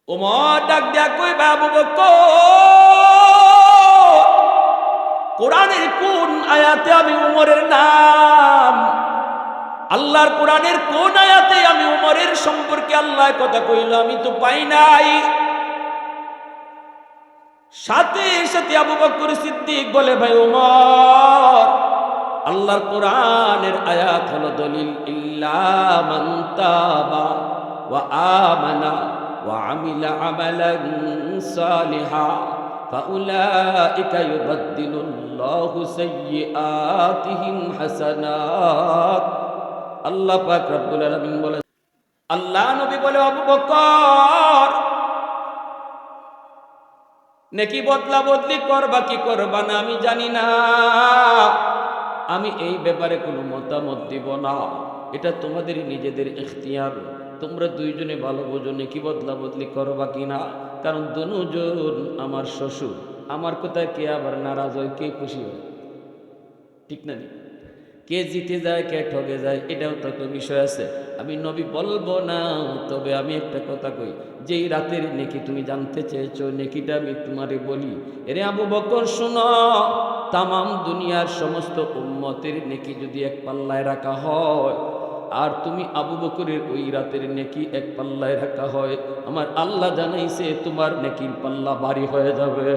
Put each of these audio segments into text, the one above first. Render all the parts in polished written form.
ওমর ডাক দিয়া কই আবু বকর, কোরআনের কোন আয়াতে আমি উমরের নাম, আল্লাহর কোরআনের কোন আয়াতে আমি উমরের সম্পর্কে আল্লাহ কথা কইল আমি তো পাই নাই। সাথে সাথে আবু বকর সিদ্দিক বলে, ভাই ওমর, আল্লাহর কোরআনের আয়াত হলো দলিল, ইল্লা মান তাবা ওয়া আমানা ওয়া আমিলা আমালান সালিহা ফাউলাইকা ইউবাদদিলুল্লাহু সাইয়্যাতিহিম হাসানাত। আল্লাহ পাক রব্বুল আলামিন বলে, আল্লাহ নবী বলে, আবু বকর, নেকি বদলা বদলি করবা কি করবা না আমি জানি না, আমি এই ব্যাপারে কোনো মতামত দিব না, এটা তোমাদের নিজেদের ইখতিয়ার, তোমরা দুইজনে ভালো বোঝো নেকি বদলা বদলি করবা কিনা। কারণ দুজন আমার শ্বশুর, আমার কথায় কে আবার নারাজ হয়, কে খুশি হয়, ঠিক না? কে জিতে যায় কে ঠকে যায় এটাও তো একটা বিষয় আছে। আমি নবী বলবো না, তবে আমি একটা কথা কই, যেই রাতের নেকি তুমি জানতে চেয়েছো, নেকিটা আমি তোমারে বলি। এরে আবু বকর শোনো, তামাম দুনিয়ার সমস্ত উম্মতের নেকি যদি এক পাল্লায় রাখা হয়, আর তুমি আবু বকরের ওই রাতের নেকি এক পাল্লায় রাখা হয়, আমার আল্লাহ জানাইছে তোমার নেকির পাল্লা ভারী হয়ে যাবে।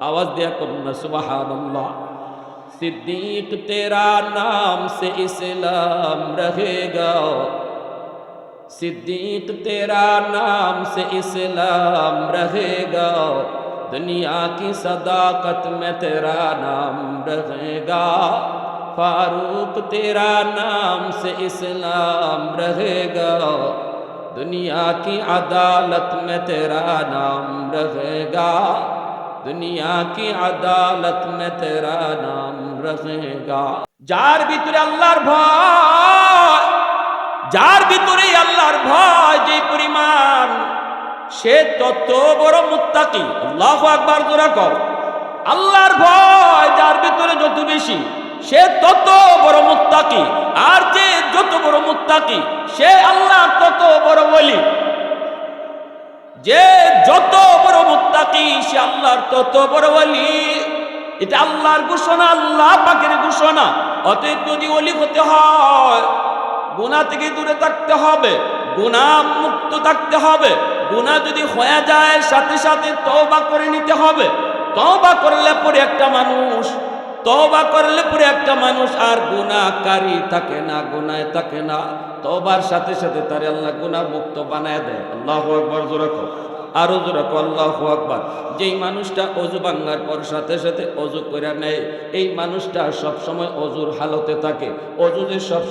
আওয়াজ দেয়া করুন না সুবহানাল্লাহ। सिद्दीक तेरा नाम से इस्लाम रहेगा, सिद्दीक तेरा नाम से इस्लाम रहेगा, दुनिया की सदाकत में तेरा नाम रहेगा, फारूक तेरा नाम से इस्लाम रहेगा, दुनिया की अदालत में तेरा नाम रहेगा, दुनिया की अदालत में तेरा नाम रहेगा। যার ভিতরে আল্লাহর ভয়, যার ভিতরে আল্লাহর ভয় যে পরিমাণ, সে তত বড় মুত্তাকি। আল্লাহু আকবার জোরে কর। আল্লাহর ভয় যার ভিতরে যত বেশি, সে তত বড় মুত্তাকি, আর যে যত বড় মুত্তাকি সে আল্লাহ তত বড় ওলি। যে যত বড় মুত্তাকি সে আল্লাহর তত বড় ওলি। এটা আল্লাহর ঘোষণা, আল্লাহ পাকের ঘোষণা। অতএব যদি ওলি হতে হয়, গুনাহ থেকে দূরে থাকতে হবে, গুনাহ মুক্ত থাকতে হবে। গুনাহ যদি হয়ে যায় সাথে সাথে তওবা করে নিতে হবে। তওবা করলে পরে একটা মানুষ, তওবা করলে পরে একটা মানুষ আর গুনাহকারী থাকে না, গুনাহে থাকে না। তওবার সাথে সাথে তারে আল্লাহ গুনাহ মুক্ত বানায় দেয়। আল্লাহু আকবার জোরে কর, আরো জোরে কর আল্লাহু আকবার। যেই মানুষটা অজু ভাঙার পর সাথে সাথে অজু করে নেয়, এই মানুষটা সব সময় অজুর হালতে থাকে। অজু যে সব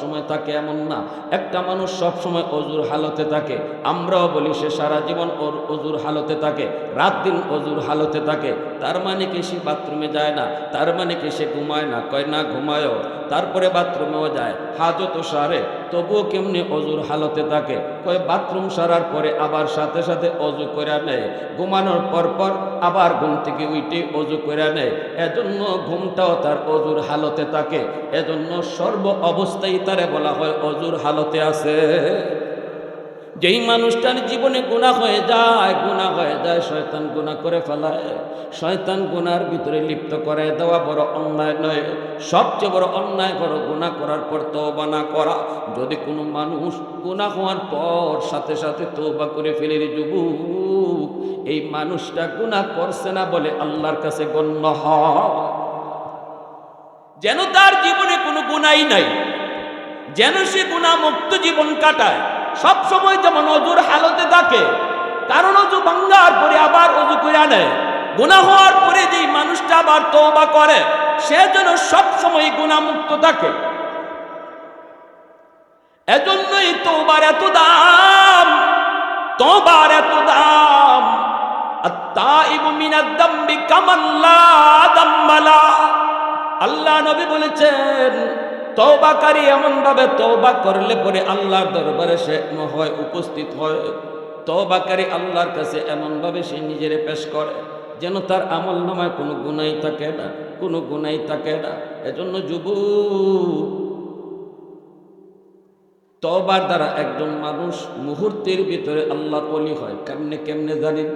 সময় থাকে এমন না। একটা মানুষ সব সময় অজুর হালতে থাকে, আমরাও বলি সে সারা জীবন ওর অজুর হালতে থাকে, রাত দিন অজুর হালতে থাকে। তার মানে কি সে বাথরুমে যায় না? তার মানে কি সে ঘুমায় না? কয় না, ঘুমায়ও, তারপরে বাথরুমেও যায়, হাজত সারে, তবুও কেমনে অজুর হালতে থাকে? কয় বাথরুম সারার পরে আবার সাথে সাথে অজু করে নেয়, ঘুমানোর পর পর আবার ঘুম থেকে উঠে অজু করে নেয়। এজন্য ঘুমটাও তার অজুর হালতে থাকে। এজন্য সর্ব অবস্থায় তারে বলা হয় অজুর হালতে আছে। যেই মানুষটার জীবনে গুনাহ হয়ে যায়, গুনাহ হয়ে যায়, শয়তান গুনাহ করে ফেলায়, শয়তান গুনার ভিতরে লিপ্ত করে দেওয়া বড় অন্যায় নয়? সবচেয়ে বড় অন্যায় বড় গুনাহ করার পর তওবা না করা। যদি কোনো মানুষ গুনাহ হওয়ার পর সাথে সাথে তওবা করে ফেলে, রে যুবক, এই মানুষটা গুনাহ করছে না বলে আল্লাহর কাছে গণ্য হয়। যেন তার জীবনে কোনো গুনাহই নাই, যেন সে গুনাহ মুক্ত জীবন কাটায়। সব সময় যেমন অজুর হালতে থাকে, কারণ অজু ভাঙ্গার পরে আবার অজু করে নেয়। গুনাহ হওয়ার পরে যেই মানুষটা আবার তওবা করে, সে যেন সব সময় গুনাহ মুক্ত থাকে। এজন্যই তওবার এত দাম, তওবার এত দাম। আত-তাইবু মিনাদ দামবি কামান লা দাম্বালা। আল্লাহ নবী বলেছেন, তওবাকারী এমন ভাবে তওবা করলে পরে আল্লাহর দরবারে সে হয় উপস্থিত হয়। তওবাকারী আল্লাহর কাছে এমন ভাবে সে নিজেরে পেশ করে যেন তার আমলনামায় কোনো গুনাহই থাকে না, কোনো গুনাহই থাকে না। এজন্য যুবক, তওবার দ্বারা একজন মানুষ মুহূর্তের ভিতরে আল্লাহর ওলি হয়। কেমনে কেমনে জানেন?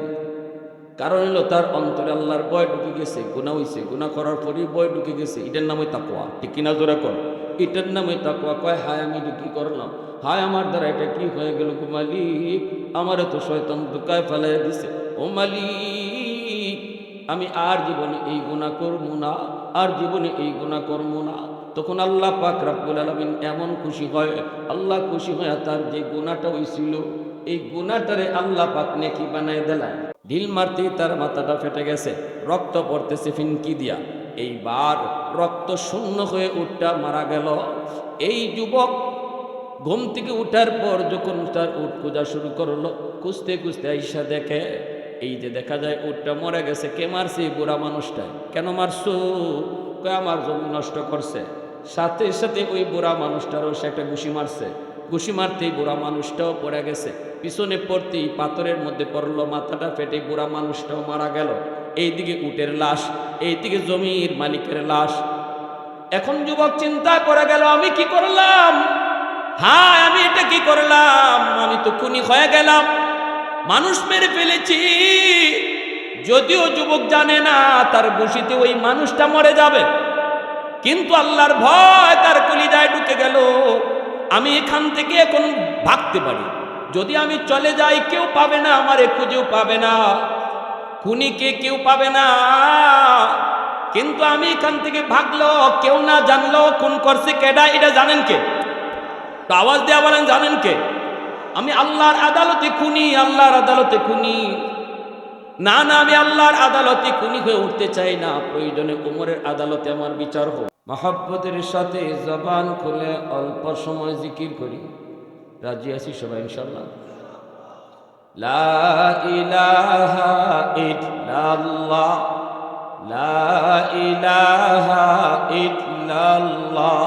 কারণ হলো তার অন্তরে আল্লাহর ভয় ঢুকে গেছে, গুনাহ হইছে, গুনাহ করার পরই ভয় ঢুকে গেছে। এটার নামই তাকওয়া। ঠিক কিনা জোরে কর? এটার নামই তাকওয়া। কয় হায় আমি এটা কি করলাম, হায় আমার দ্বারা এটা কি হয়ে গেল গো মালিক, আমারে তো শয়তান ধোঁকায় ফেলাই দিছে। ও মালিক, আমি আর জীবনে এই গুনাহ করব না, আর জীবনে এই গুনাহ করব না। তখন আল্লাহ পাক রব্বুল আলামিন এমন খুশি হয়, আল্লাহ খুশি হয় তার যে গুনাহটা হইছিল এই গুনাহটারে আল্লাহ পাক নেকি বানায় দিলেন। ঢিল মারতেই তার মাথাটা ফেটে গেছে, রক্ত পড়তেছে ফিনকি দিয়া। এইবার রক্ত শূন্য হয়ে উঠটা মারা গেল। এই যুবক ঘুম থেকে উঠার পর যখন তার উট খোঁজা শুরু করলো, খুঁজতে খুঁজতে আইসা দেখে এই যে দেখা যায় উটটা মরে গেছে। কে মারছে? এই বুড়া মানুষটা। কেন মারছো? কয় আমার জমি নষ্ট করছে। সাথে সাথে ওই বুড়া মানুষটারও সে একটা ঘুষি মারছে। ঘুষি মারতেই বুড়া মানুষটাও পড়ে গেছে। পিছনে পড়তেই পাথরের মধ্যে পড়লো, মাথাটা ফেটে বুড়া মানুষটাও মারা গেল। এইদিকে উটের লাশ, এইদিকে জমির মালিকের লাশ। এখন যুবক চিন্তায় পড়ে গেল, আমি কি করলাম? হ্যাঁ, আমি এটা কি করলাম? আমি তো খুনি হয়ে গেলাম, মানুষ মেরে ফেলেছি। যদিও যুবক জানে না তার ঘুষিতে ওই মানুষটা মরে যাবে, কিন্তু আল্লাহর ভয় তার কলিজায় ঢুকে গেল। আমি এখান থেকে এখন ভাগতে পারি, যদি আমি চলে যাই কেউ পাবে না, আমারে খুঁজেও পাবে না, খুনিকে কেউ পাবে না। কিন্তু আমি এখান থেকে ভাগলো, কেউ না জানলো খুন করছে কেডা, এটা জানেন কে? তো আওয়াজ দেয়া বলেন, জানেন কে? আমি আল্লাহর আদালতে খুনি, আল্লাহর আদালতে খুনি। না না, আমি আল্লাহর আদালতে খুনি হয়ে উঠতে চাই না, প্রয়োজনে ওমরের আদালতে আমার বিচার হোক। মহব্বতের সাথে জবান খুলে অল্প সময় জিকির করি। রাজি আছি সবাই ইনশাআল্লাহ? লা ইলাহা ইল্লাল্লাহ, লা ইলাহা ইল্লাল্লাহ।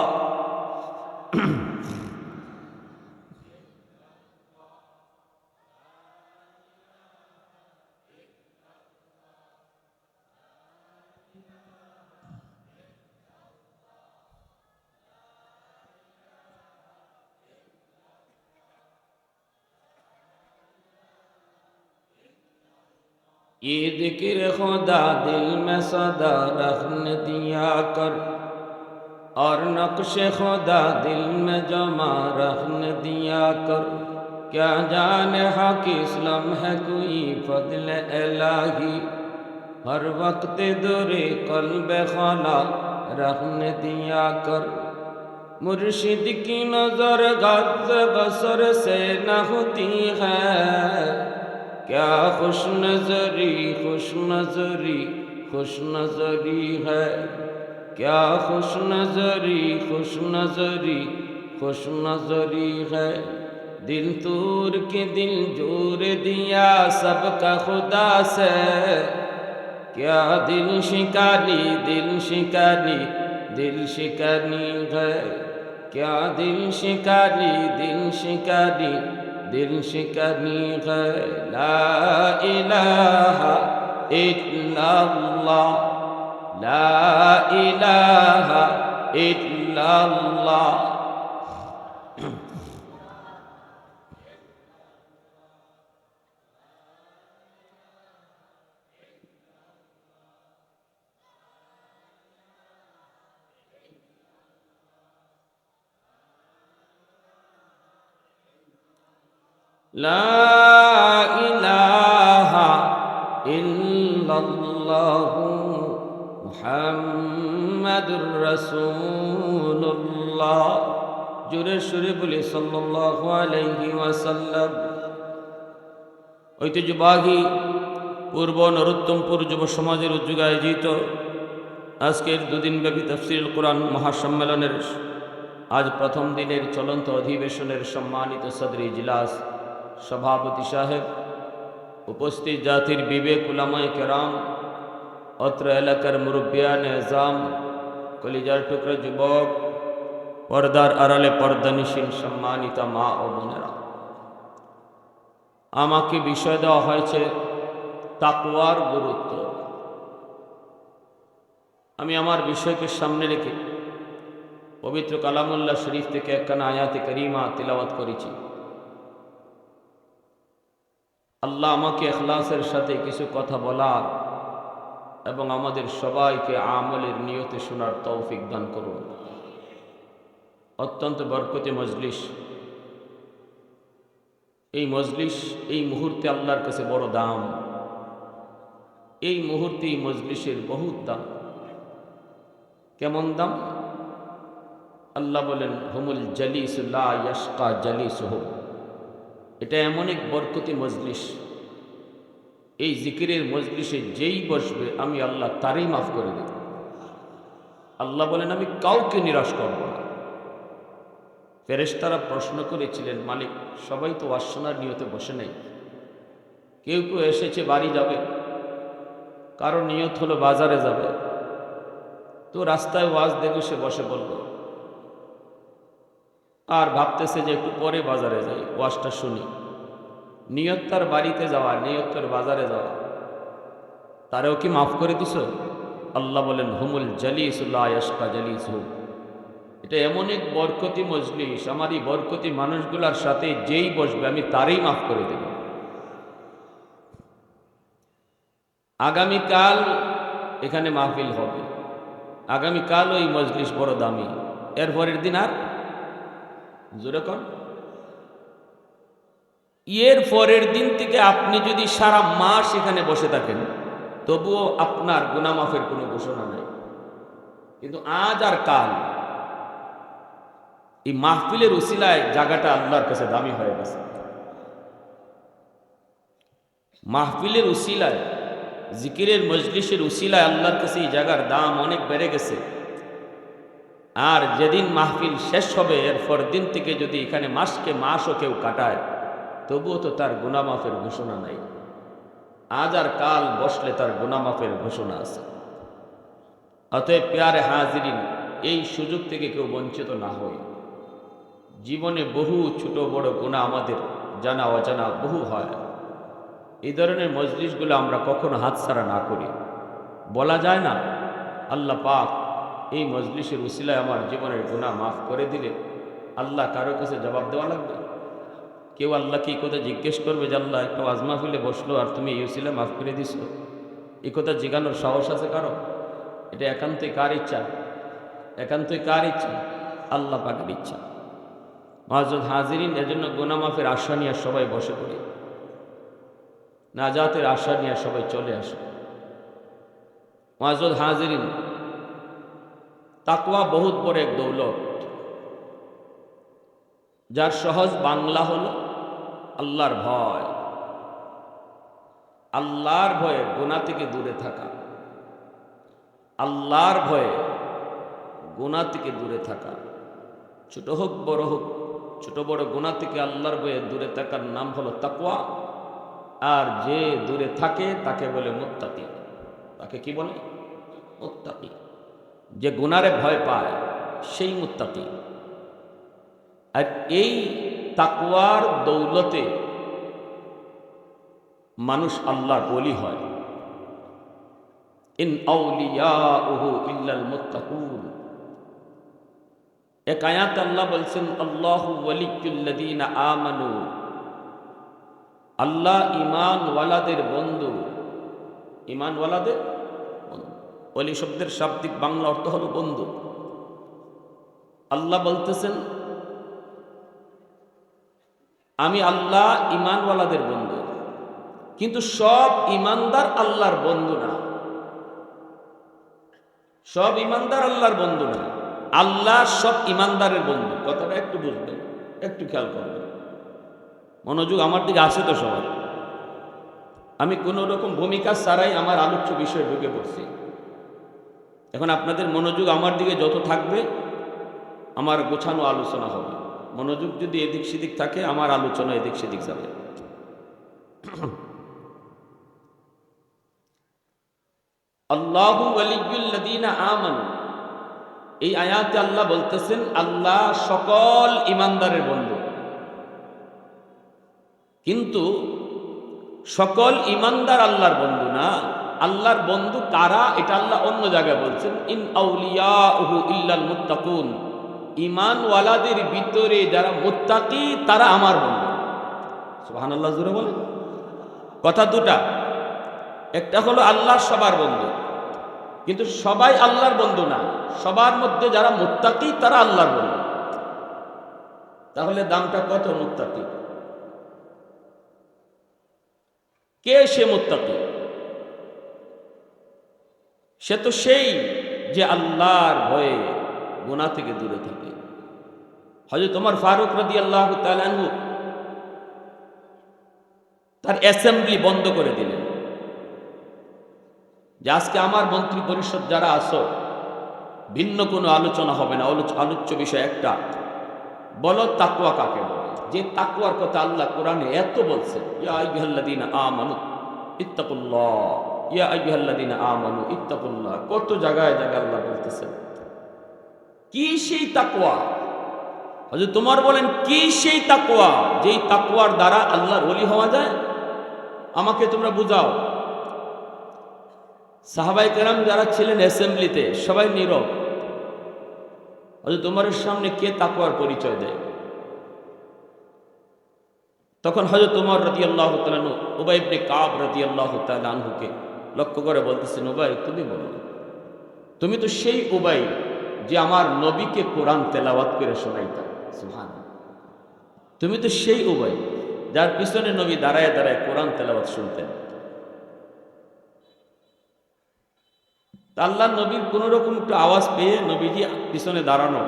ये जिक्र खुदा दिल में सदा रखने दिया कर, और नक्श खुदा दिल में जमा रखने दिया कर। क्या जाने हक इस्लाम है कोई फضल इलाही, हर वक्त दुरे कल्ब खाला रखने दिया कर। मुर्शिद की नजर गज बसर से न होती है, क्या खुश नजरी खुश नजरी खुश नजरी है, क्या खुश नजरी खुश नजरी खुश नजरी है। दिल तूर के दिल जोर दिया सबका खुदा से, क्या दिल शिकानी दिल शिकानी दिल शिकानी है, क्या दिल शिकानी दिल शिकानी दिल शिकनी है। ला इलाहा इल्लल्लाह, ला इलाहा इल्लल्लाह। লা ইলাহা ইল্লাল্লাহু মুহাম্মাদুর রাসূলুল্লাহ। জোরে সুরে বলি সাল্লাল্লাহু আলাইহি ওয়াসাল্লাম। ঐতিহ্যবাহী পূর্ব নরোত্তমপুর যুব সমাজের উদ্যোগে আয়োজিত আজকের দুদিনব্যাপী তাফসীরুল কোরআন মহাসম্মেলনের আজ প্রথম দিনের চলন্ত অধিবেশনের সম্মানিত সদর ইজলাস, সভাপতি সাহেব, উপস্থিত জাতির বিবেক উলামায়ে কেরাম, অত্র এলাকার মুরব্বিয়ান এজাম, কলিজার টুকরা যুবক, পর্দার আড়ালে পর্দানিশীন সম্মানিত মা ও বোনেরা, আমাকে বিষয় দেওয়া হয়েছে তাকওয়ার গুরুত্ব। আমি আমার বিষয়কে সামনে রেখে পবিত্র কালামুল্লাহ শরীফ থেকে একখানা আয়াতে করিমা তিলাওয়াত করেছি। আল্লাহ আমাকে ইখলাসের সাথে কিছু কথা বলার এবং আমাদের সবাইকে আমলের নিয়তে শোনার তৌফিক দান করুন। অত্যন্ত বরকতি মজলিস। এই মজলিস এই মুহূর্তে আল্লাহর কাছে বড় দাম। এই মুহূর্তে এই মজলিসের বহুত দাম। কেমন দাম? আল্লাহ বলেন, হুমুল জালিসু লা ইয়াশকা জালিসুহু। এটা এমন এক বরকতি মজলিস, এই জিকিরের মজলিসে যেই বসবে আমি আল্লাহ তারই মাফ করে দেব। আল্লাহ বলেন, আমি কাউকে নিরাশ করব না। ফেরেশতারা প্রশ্ন করেছিলেন, মালিক সবাই তো ওয়াজ শোনার নিয়তে বসে নেই, কেউ কেউ এসেছে বাড়ি যাবে, কারো নিয়ত হলো বাজারে যাবে, তো রাস্তায় ওয়াজ দেখে সে বসে বলল, আর ভাবতেছে যে একটু পরে বাজারে যাই, ওয়াজটা শুনি। নিয়ত তার বাড়িতে যাওয়া, নিয়ত তার বাজারে যাওয়া, তারেও কি মাফ করে দিছ? আল্লাহ বলেন, হুমুল জালিসু লা ইয়াশকা জালিসুহু। এটা এমন এক বরকতি মজলিস, আমার এই বরকতি মানুষগুলার সাথে যেই বসবে আমি তারই মাফ করে দেব। আগামীকাল এখানে মাহফিল হবে, আগামীকাল ওই মজলিস বড় দামি। এর পরের দিন আর জোরে কর, এর পরের দিন থেকে আপনি যদি সারা মাস এখানে বসে থাকেন তবুও আপনার গুনাহ মাফের কোনো ঘোষণা নাই। কিন্তু আজ আর কাল এই মাহফিলের উসিলায় জায়গাটা আল্লাহর কাছে দামি হয়ে গেছে। মাহফিলের উসিলায়, জিকিরের মজলিসের উসিলায় আল্লাহর কাছে এই জায়গার দাম অনেক বেড়ে গেছে। আর যেদিন মাহফিল শেষ হবে এরপর দিন থেকে যদি এখানে মাসও কেউ কাটায় তবুও তো তার গুনাহ মাফের ঘোষণা নাই। আজ আর কাল বসলে তার গুনাহ মাফের ঘোষণা আছে। অতএব প্যারে হাজিরিন, এই সুযোগ থেকে কেউ বঞ্চিত না হয়। জীবনে বহু ছোট বড় গুনাহ আমাদের জানা অজানা বহু হয়। এই ধরনের মজলিসগুলো আমরা কখনো হাতছাড়া না করি। বলা যায় না, আল্লাহ পাক এই মজলিসের উসিলায় আমার জীবনের গুনাহ মাফ করে দিলে আল্লাহ কারো কাছে জবাব দেওয়া লাগবে? কেউ আল্লাহকে এই কথা জিজ্ঞেস করবে যে আল্লাহ একটা ওয়াজ মাহফিলে বসলো আর তুমি এই উসিলায় মাফ করে দিছো? এই কথা জিজ্ঞানোর সাহস আছে কারো? এটা একান্তই কার ইচ্ছা? একান্তই কার ইচ্ছা? আল্লাহ পাকের ইচ্ছা। মুআজ্জাজ হাজিরিন, এজন্য গুনাহ মাফের আশা নিয়ে সবাই বসে পড়ি, নাজাতের আশা নিয়ে সবাই চলে আসে। মুআজ্জাজ হাজিরিন, তাকওয়া বহুত বড় এক দৌলত, যার সহজ বাংলা হলো আল্লাহর ভয়। আল্লাহর ভয়ে গুনাহ থেকে দূরে থাকা, আল্লাহর ভয়ে গুনাহ থেকে দূরে থাকা, ছোট হোক বড় হোক, ছোট বড় গুনাহ থেকে আল্লাহর ভয়ে দূরে থাকার নাম হলো তাকওয়া। আর যে দূরে থাকে তাকে বলে মুত্তাকি। তাকে কি বলে? মুত্তাকি। যে গুনারে ভয় পায় সেই মুত্তাকি। আর এই তাকওয়ার দৌলতে মানুষ আল্লাহর ওলি হয়। ইন আউলিয়াউহু ইল্লাল মুত্তাকুন। এক আয়াত আল্লাহ বলছেন, আল্লাহু ওয়ালিয়্যুল্লাযীনা আমানু। আল্লাহ ঈমানওয়ালাদের বন্ধু। ঈমানওয়ালাদের বন্ধু। ওলি শব্দের শাব্দিক বাংলা অর্থ হলো বন্ধু। আল্লাহ বলতেছেন, আমি আল্লাহ ঈমানওয়ালাদের বন্ধু। কিন্তু সব ঈমানদার আল্লাহর বন্ধু না। সব ঈমানদার আল্লাহর বন্ধু না। আল্লাহ সব ঈমানদারের বন্ধু। কথাটা একটু বুঝবেন, একটু খেয়াল করবেন। মনোযোগ আমার দিকে আসে তো সবাই? আমি কোনো রকম ভূমিকা ছাড়াই আমার আলোচ্য বিষয়ে ঢুকে পড়ছি। এখন আপনাদের মনোযোগ আমার দিকে যত থাকবে আমার গোছানো আলোচনা হবে। মনোযোগ যদি এদিক সেদিক থাকে আমার আলোচনা এদিক সেদিক যাবে। আল্লাহু ওয়ালিয়্যুল্লাযীনা আমানু, এই আয়াতে আল্লাহ বলতেছেন আল্লাহ সকল ঈমানদারের বন্ধু। কিন্তু সকল ঈমানদার আল্লাহর বন্ধু না। আল্লাহর বন্ধু কারা এটা আল্লাহ অন্য জায়গায় বলছেন, ইন আউলিয়াউহু ইল্লাল মুত্তাকুন। ঈমানওয়ালাদের ভিতরে যারা মুত্তাকি তারা আমার বন্ধু। সুবহানাল্লাহ জোরে বলে। কথা দুটা, একটা হলো আল্লাহ সবার বন্ধু, কিন্তু সবাই আল্লাহর বন্ধু না। সবার মধ্যে যারা মুত্তাকি তারা আল্লাহর বন্ধু। তাহলে দামটা কত মুত্তাকি? কে সে মুত্তাকি? সে তো সেই যে আল্লাহর ভয়ে গুনাহ থেকে দূরে থাকে। হযরত ওমর ফারুক রাদিয়াল্লাহু তাআলা আনহু তার অ্যাসেম্বলি বন্ধ করে দিলেন যে আজকে আমার মন্ত্রী পরিষদ যারা আছো, ভিন্ন কোনো আলোচনা হবে না, আলোচ্য বিষয় একটা, বলো তাকওয়া কাকে বলে। যে তাকওয়ার কথা আল্লাহ কোরআনে এত বলছেন, ইয়া আইয়ুহাল্লাযীনা আমানু ইত্তাকুল্লাহ, ইয়া আইয়ুহাল্লাযীনা আমানু ইত্তাকুল্লাহ, কত জায়গায় জায়গায় আল্লাহ বলতেছেন। কি সেই তাকওয়া? হযরত তোমার বলেন কি সেই তাকওয়া যেই তাকওয়ার দ্বারা আল্লাহর ওলি হওয়া যায়? আমাকে তোমরা বুঝাও। সাহাবায়ে কেরাম যারা ছিলেন অ্যাসেম্বলিতে সবাই নীরব। হযরত ওমরের সামনে কে তাকওয়ার পরিচয় দেয়? তখন হযরত ওমর রাদিয়াল্লাহু তাআলা আনহু উবাই ইবনে কাব রাদিয়াল্লাহু তাআলা আনহুকে লক্ষ্য করে বলতেছেন, উবাই তুমি বলো, তুমি তো সেই উবাই যে আমার নবীকে কোরআন তেলাওয়াত করে শোনাইতা। সুবহানাল্লাহ, তুমি তো সেই উবাই যার পিছনে নবী দাঁড়ায় দাঁড়ায় কোরআন তেলাওয়াত শুনতেন। আল্লাহ নবীর কোন রকম একটু আওয়াজ পেয়ে নবীজি পিছনে দাঁড়ানো,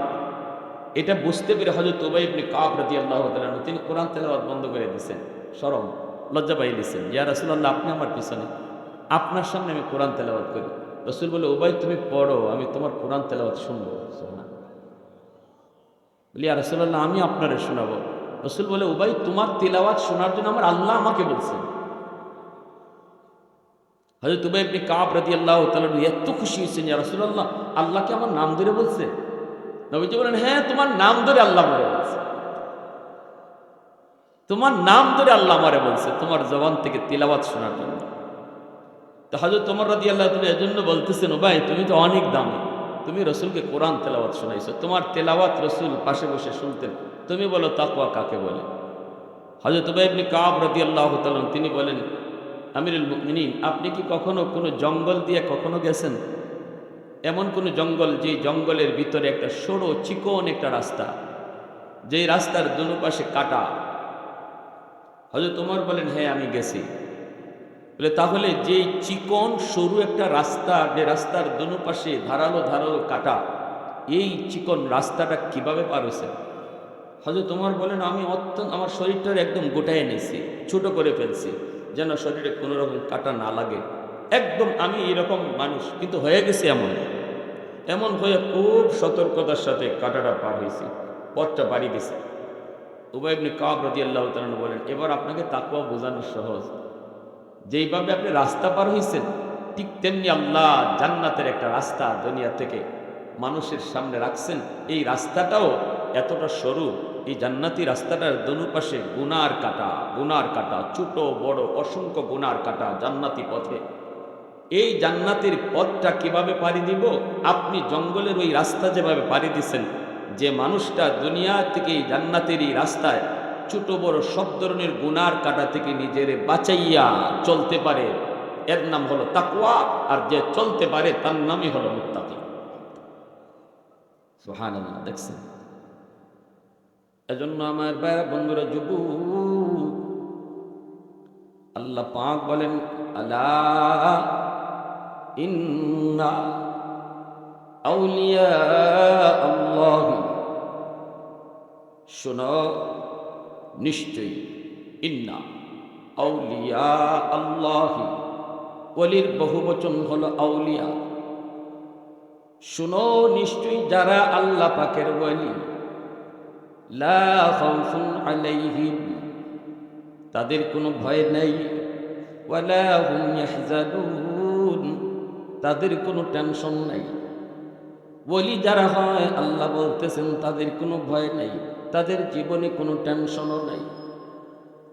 এটা বুঝতে পেরে হযরত উবাই ইবনে কাব রাদিয়াল্লাহু তাআলা আনহু তিনি কোরআন তেলাওয়াত বন্ধ করে দিয়েছেন। শরম লজ্জা পাই দিয়েছেন, ইয়া রাসূলুল্লাহ আপনি আমার পিছনে, আপনার সামনে আমি কোরআন তেলাওয়াত করি। রাসূল বলে, উবাই তুমি পড়ো, আমি তোমার কোরআন তেলাওয়াত শুনবো। সুবহানাল্লাহ। বলি, ইয়া রাসূলুল্লাহ আমি আপনারে শোনাবো। রাসূল বলে, উবাই তোমার তেলাওয়াত শোনার জন্য আমার আল্লাহ আমাকে বলছেন। হযরত উবাই ইবনে কাব রাদিয়াল্লাহু তাআলা এত খুশি হয়েছেন, ইয়া রাসূলুল্লাহ আল্লাহকে আমার নাম ধরে বলছে? নবীজি বলেন, হ্যাঁ তোমার নাম ধরে আল্লাহ আমারে বলছে, তোমার নাম ধরে আল্লাহ আমারে বলছে তোমার জবান থেকে তিলাওয়াত শোনার জন্য। তো হযরত ওমর রাদিয়াল্লাহু তাআলা এজন্য বলতেছেন, উবাই তুমি তো অনেক দামি, তুমি রাসূলকে কোরআন তেলাওয়াত শোনাইছো, তোমার তেলাওয়াত রাসূল পাশে বসে শুনতেন, তুমি বলো তাকওয়া কাকে বলে? হযরত উবাই ইবনে কাব রাদিয়াল্লাহু তাআলা তিনি বলেন, আমিরুল মুমিনিন আপনি কি কখনো কোনো জঙ্গল দিয়ে কখনো গেছেন? এমন কোনো জঙ্গল যে জঙ্গলের ভিতরে একটা সরু চিকন একটা রাস্তা, যেই রাস্তার দুনো পাশে কাটা। হযরত ওমর বলেন, হ্যাঁ আমি গেছি। বলে, তাহলে যেই চিকন সরু একটা রাস্তা, যে রাস্তার দুনো পাশে ধারালো ধারালো কাটা, এই চিকন রাস্তাটা কিভাবে পার হয়েছে? হযরত ওমর বলেন, আমি আমার শরীরটার একদম গোটায় নিয়েছি, ছোট করে ফেলছি যেন শরীরে কোনো রকম কাটা না লাগে। একদম আমি এরকম মানুষ, কিন্তু হয়ে গেছে এমন হয়ে খুব সতর্কতার সাথে কাটাটা পার হয়েছি, পথটা বাড়ি দিছে। উবাই ইবনে কাব রাদিয়াল্লাহু তাআলা বলেন, এবার আপনাকে তাকওয়া বোঝানো সহজ। যেইভাবে আপনি রাস্তা পার হয়েছেন, ঠিক তেমনি আল্লাহ জান্নাতের একটা রাস্তা দুনিয়া থেকে মানুষের সামনে রাখছেন। এই রাস্তাটাও এতটা সরু, এই জান্নাতি রাস্তাটার দুপাশে গুনার কাটা, ছোট বড় অসংখ্য গুনার কাটা জান্নাতি পথে। এই জান্নাতের পথটা কিভাবে পাড়ি দিব? আপনি জঙ্গলের ওই রাস্তা যেভাবে পাড়ি দিচ্ছেন, যে মানুষটা দুনিয়া থেকে এই জান্নাতের এই রাস্তায় ছোট বড় সব ধরনের গুনার কাটা থেকে নিজেরে বাঁচাইয়া চলতে পারে, এর নাম হলো তাকওয়া। আর যে চলতে পারে তার নামই হলো মুত্তাকি। সুবহানাল্লাহ। দেখছেন? এজন্য আমার ভাইরা বন্ধুরা, যুবক, আল্লাহ পাক বলেন, আলা ইন্না আউলিয়া আল্লাহ, শোনো নিশ্চয়ই, ইন্না আউলিয়া আল্লাহ, ওলির বহুবচন হলো আউলিয়া। শোনো নিশ্চয়ই যারা আল্লাহ পাকের ওলি, লা খাউফুন আলাইহিম, তাদের কোনো ভয় নাই, ওয়ালা হুম ইয়াহজানুন, তাদের কোনো টেনশন নাই। ওলি যারা হয় আল্লাহ বলতেছেন তাদের কোনো ভয় নাই, তাদের জীবনে কোনো টেনশনও নাই।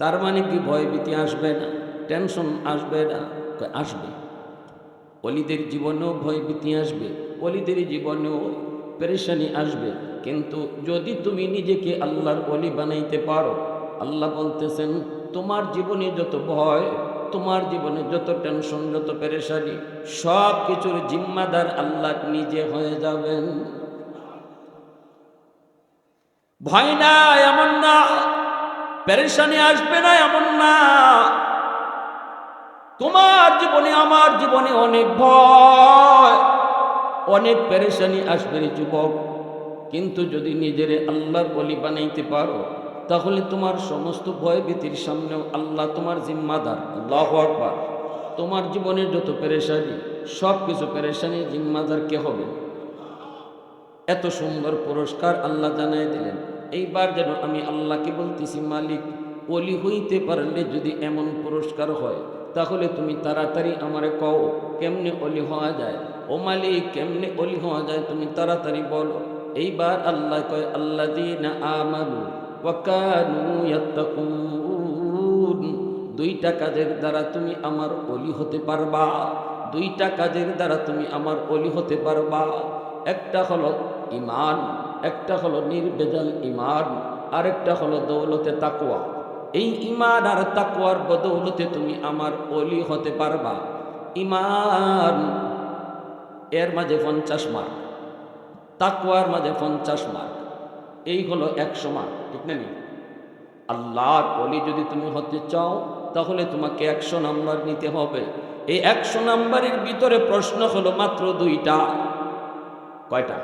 তার মানে কি ভয় ভীতি আসবে না, টেনশন আসবে না? আসবে। ওলিদের জীবনেও ভয় ভীতি আসবে, ওলিদের জীবনেও পেরেশানি আসবে, কিন্তু যদি তুমি নিজেকে আল্লাহর ওলি বানাইতে পারো, আল্লাহ বলতেছেন তোমার জীবনে যত ভয়, তোমার জীবনে যত টেনশন, যত পেরেশানি, সব কিছুর জিম্মাদার আল্লাহ নিজে হয়ে যাবেন। ভয় না এমন না, পেরেশানি আসবে না এমন না। তোমার জীবনে আমার জীবনে অনেক ভয়, অনেক পেরেশানি আসবে রে যুবক, কিন্তু যদি নিজেরে আল্লাহর ওলি বানাইতে পারো, তাহলে তোমার সমস্ত ভয় ভীতির সামনেও আল্লাহ তোমার জিম্মাদার। আল্লাহু আকবার। তোমার জীবনের যত পেরেশানি, সব কিছু পেরেশানির জিম্মাদার কে হবে? এত সুন্দর পুরস্কার আল্লাহ জানাই দিলেন। এইবার যেন আমি আল্লাহকে বলতেছি, মালিক, ওলি হইতে পারলে যদি এমন পুরস্কার হয়, তাহলে তুমি তাড়াতাড়ি আমারে কও কেমনে ওলি হওয়া যায়। ও মালিক, কেমনে ওলি হওয়া যায় তুমি তাড়াতাড়ি বলো। এইবার আল্লাহ কয়, আল্লাযীনা আমানু ওয়া কানু ইয়াত্তাকুন। দুইটা কাজের দ্বারা তুমি আমার ওলি হতে পারবা। দুইটা কাজের দ্বারা তুমি আমার ওলি হতে পারবা। একটা হলো ঈমান, একটা হলো নির্ভেজাল ঈমান, আরেকটা হলো দৌলতে তাকওয়া। এই ঈমান আর তাকওয়ার বদৌলতে তুমি আমার ওলি হতে পারবা। ঈমান এর মাঝে 50 মার্ক, তাকওয়ার মাঝে 50 মার্ক, এই হলো 100 মার্ক, ঠিক না? আল্লাহর ওলি যদি তুমি হতে চাও, তাহলে তোমাকে 100 নাম্বার নিতে হবে। এই 100 নাম্বারের ভিতরে প্রশ্ন হলো মাত্র দুইটা। কয়টা?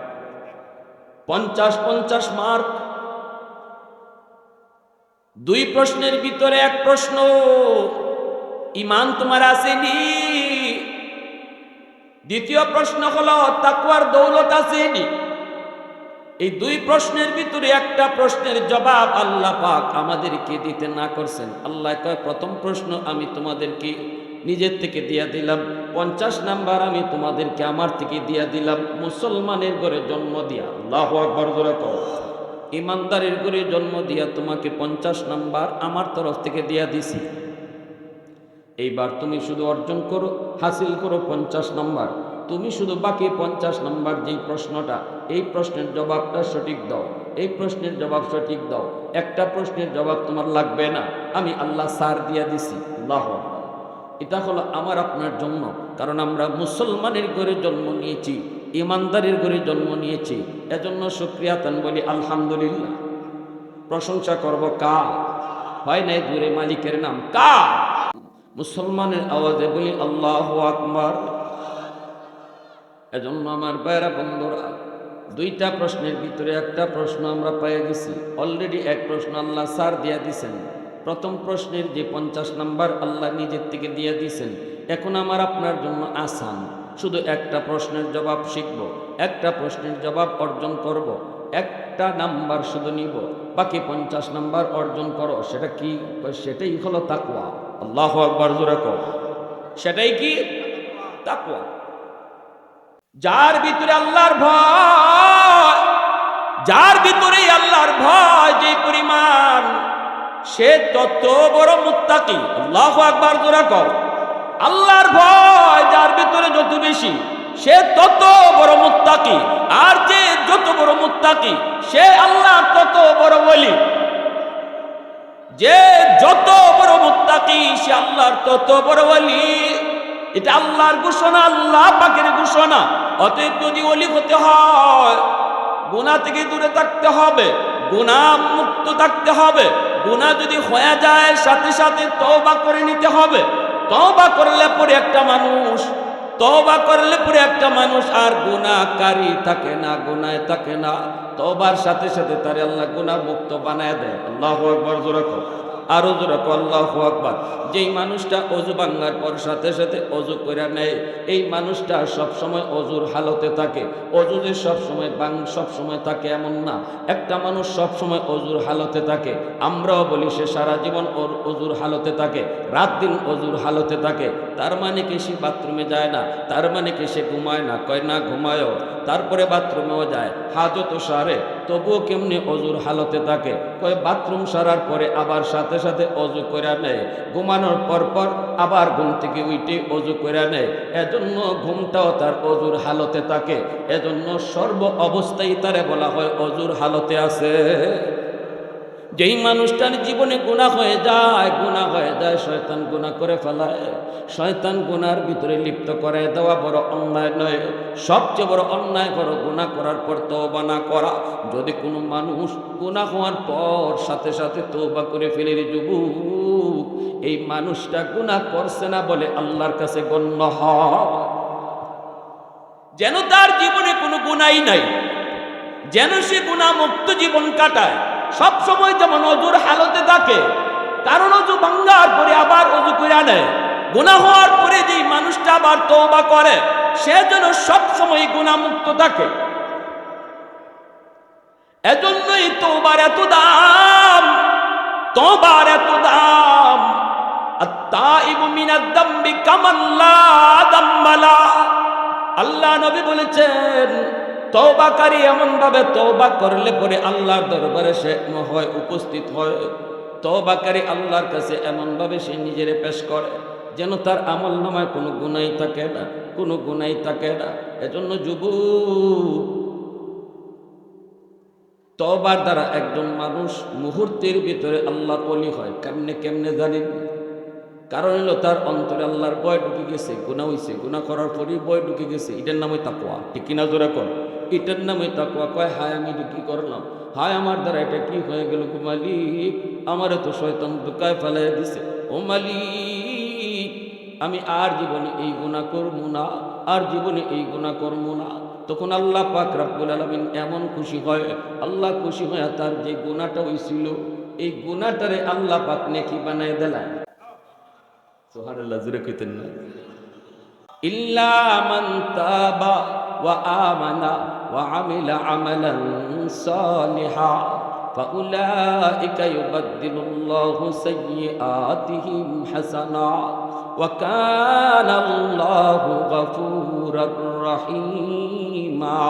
50 মার্ক। দুই প্রশ্নের ভিতরে এক প্রশ্ন, ঈমান তোমার আসেনি। দ্বিতীয় প্রশ্ন হলো তাকওয়ার দৌলত আসেনি। এই দুই প্রশ্নের ভিতরে একটা প্রশ্নের জবাব আল্লাহ পাক আমাদেরকে দিতে না করছেন। আল্লাহ কয়, প্রথম প্রশ্ন আমি তোমাদেরকে নিজের থেকে দিয়া দিলাম, 50 নাম্বার আমি তোমাদেরকে আমার থেকে দিয়া দিলাম। মুসলমানের ঘরে জন্ম দিয়া, আল্লাহু আকবার জোরে কও, ইমানদারের ঘরে জন্ম দিয়া তোমাকে 50 নাম্বার আমার তরফ থেকে দিয়া দিছি। এইবার তুমি শুধু অর্জন করো, হাসিল করো 50 নাম্বার। তুমি শুধু বাকি 50 নাম্বার যেই প্রশ্নটা, এই প্রশ্নের জবাবটা সঠিক দাও, এই প্রশ্নের জবাব সঠিক দাও। একটা প্রশ্নের জবাব তোমার লাগবে না, আমি আল্লাহ সার দিয়া দিছি। আল্লাহু আকবার। এটা হলো আমার আপনার জন্য, কারণ আমরা মুসলমানের ঘরে জন্ম নিয়েছি, ইমানদারের ঘরে জন্ম নিয়েছি। এজন্য শুকরিয়া তান বলি আলহামদুলিল্লাহ। প্রশংসা করব কার? হয় নাই দূরে মালিকের নাম কার? মুসলমানের আওয়াজে বলি আল্লাহু আকবার। এজন্য আমার ভাইরা বন্ধুরা, দুইটা প্রশ্নের ভিতরে একটা প্রশ্ন আমরা পেয়ে গেছি অলরেডি। এক প্রশ্ন আল্লাহ সার দিয়া দিছেন। প্রথম প্রশ্নের যে 50 নাম্বার আল্লাহ নিজের থেকে দিয়ে দিছেন। এখন আমার আপনার জন্য আসান, শুধু একটা প্রশ্নের জবাব শিখব, একটা প্রশ্নের জবাব অর্জন করব, একটা নাম্বার শুধু নিব, বাকি 50 নাম্বার অর্জন করো। সেটা কি? সেটাই হলো তাকওয়া। আল্লাহু আকবার জোরে কও। সেটাই কি? তাকওয়া। যার ভিতরে আল্লাহর ভয়, যার ভিতরে আল্লাহর ভয় যে পরিমাণ, সে তত বড় মুত্তাকি। আল্লাহু আকবার জোরে কও। আল্লাহর ভয় যার ভিতরে যত বেশি, সে তত বড় মুত্তাকি। আর যে যত বড় মুত্তাকি, সে আল্লাহর তত বড় ওলি। যে যত বড় মুত্তাকি, সে আল্লাহর তত বড় ওলি। এটা আল্লাহর ঘোষণা, আল্লাহ পাকের ঘোষণা। অতএব যদি ওলি হতে হয়, গুনাহ থেকে দূরে থাকতে হবে, গুনাহ মুক্ত থাকতে হবে। গুনাহ যদি হয়ে যায়, সাথে সাথে তওবা করে নিতে হবে। তওবা করলে পরে একটা মানুষ, তওবা করলে পরে একটা মানুষ আর গুনাহকারী থাকে না, গুনায় থাকে না। তওবার সাথে সাথে তারে আল্লাহ গুনাহ মুক্ত বানায় দেয়। আল্লাহু আকবার জোরে কও। আরো জোরে কও আল্লাহু আকবার। যেই মানুষটা অজু ভাঙার পর সাথে সাথে অজু করে নেয়, এই মানুষটা সব সময় অজুর হালতে থাকে। অজু যে সব সময় থাকে এমন না। একটা মানুষ সব সময় অজুর হালতে থাকে। আমরাও বলি সে সারা জীবন অজুর হালতে থাকে, রাত দিন অজুর হালতে থাকে। তার মানে কি সে বাথরুমে যায় না? তার মানে কি সে ঘুমায় না? কয় না, ঘুমায়ও, তারপরে বাথরুমেও যায়, হাজতও সারে। তবুও কেমনে অজুর হালতে থাকে? কয় বাথরুম সারার পরে আবার সাথে সাথে অজু করে নেয়, ঘুমানোর পর পর আবার ঘুম থেকে উঠে অজু করে নেয়, এজন্য ঘুমটাও তার অজুর হালতে থাকে। এজন্য সর্ব অবস্থায় তারে বলা হয় অজুর হালতে আছে। যেই মানুষটার জীবনে গুনাহ হয়ে যায়, শয়তান গুনাহ করে ফেলায়, শয়তান গুনার ভিতরে লিপ্ত করে দেওয়া বড় অন্যায় নয়? সবচেয়ে বড় অন্যায় বড় গুনাহ করার পর তওবা না করা। যদি কোনো মানুষ গুনাহ হওয়ার পর সাথে সাথে তওবা করে ফেলে, রে যুবক, এই মানুষটা গুনাহ করছে না বলে আল্লাহর কাছে গণ্য হয়। যেন তার জীবনে কোনো গুনাহই নাই, যেন সে গুনাহ মুক্ত জীবন কাটায়, সব সময় যেমন অজুর হালতে থাকে। কারণ অজু ভাঙ্গার পরে আবার অজু করে নেয়, গুনাহ হওয়ার পরে যেই মানুষটা আবার তওবা করে, সে যেন সব সময় গুনাহ মুক্ত থাকে। এজন্যই তওবার এত দাম, তওবার এত দাম। আত-তাইবু মিনাদ দামবি কামান লা দাম্বা লা। আল্লাহ নবী বলেছেন, তওবাকারী এমন ভাবে তওবা করলে পরে আল্লাহর দরবারে সে হয় উপস্থিত হয়। তওবাকারী আল্লাহর কাছে এমন ভাবে সে নিজেরে পেশ করে যেন তার আমল নামায় কোনো গুনাহ থাকে না, কোনো গুনাহ থাকে না। এজন্য যুবক, তওবার দ্বারা একজন মানুষ মুহূর্তের ভিতরে আল্লাহর ওলি হয়। কেমনে কেমনে জানেন? কারণ হলো তার অন্তরে আল্লাহর ভয় ঢুকে গেছে, গুনাহ হইছে, গুনাহ করার পরই ভয় ঢুকে গেছে। এটার নামই তাকওয়া। ঠিক কিনা জোরে কর, এটার নামই তাকওয়া। কয় হায় আমি এটা কি করলাম, হায় আমার দ্বারা এটা কি হয়ে গেল গো মালিক, আমারে তো শয়তান ধোঁকায় ফেলাই দিছে। ও মালিক, আমি আর জীবনে এই গুনাহ করবো না, আর জীবনে এই গুনাহ করবো না। তখন আল্লাহ পাক রব্বুল আলামিন এমন খুশি হয়, আল্লাহ খুশি হয় তার যে গুনাহটা হইছিল এই গুনাহটারে আল্লাহ পাক নেকি বানায় দিলেন। সুবহানাল্লাহ, জোরে কইতেন না? ইল্লা মান তাবা ওয়া আমানা ওয়া আমিলা আমালান সালিহা ফাউলাইকা ইউবাদদিলুল্লাহু সাইয়্যাতিহিম হাসানাত ওয়া কানা আল্লাহু গফুরুর রহিমা।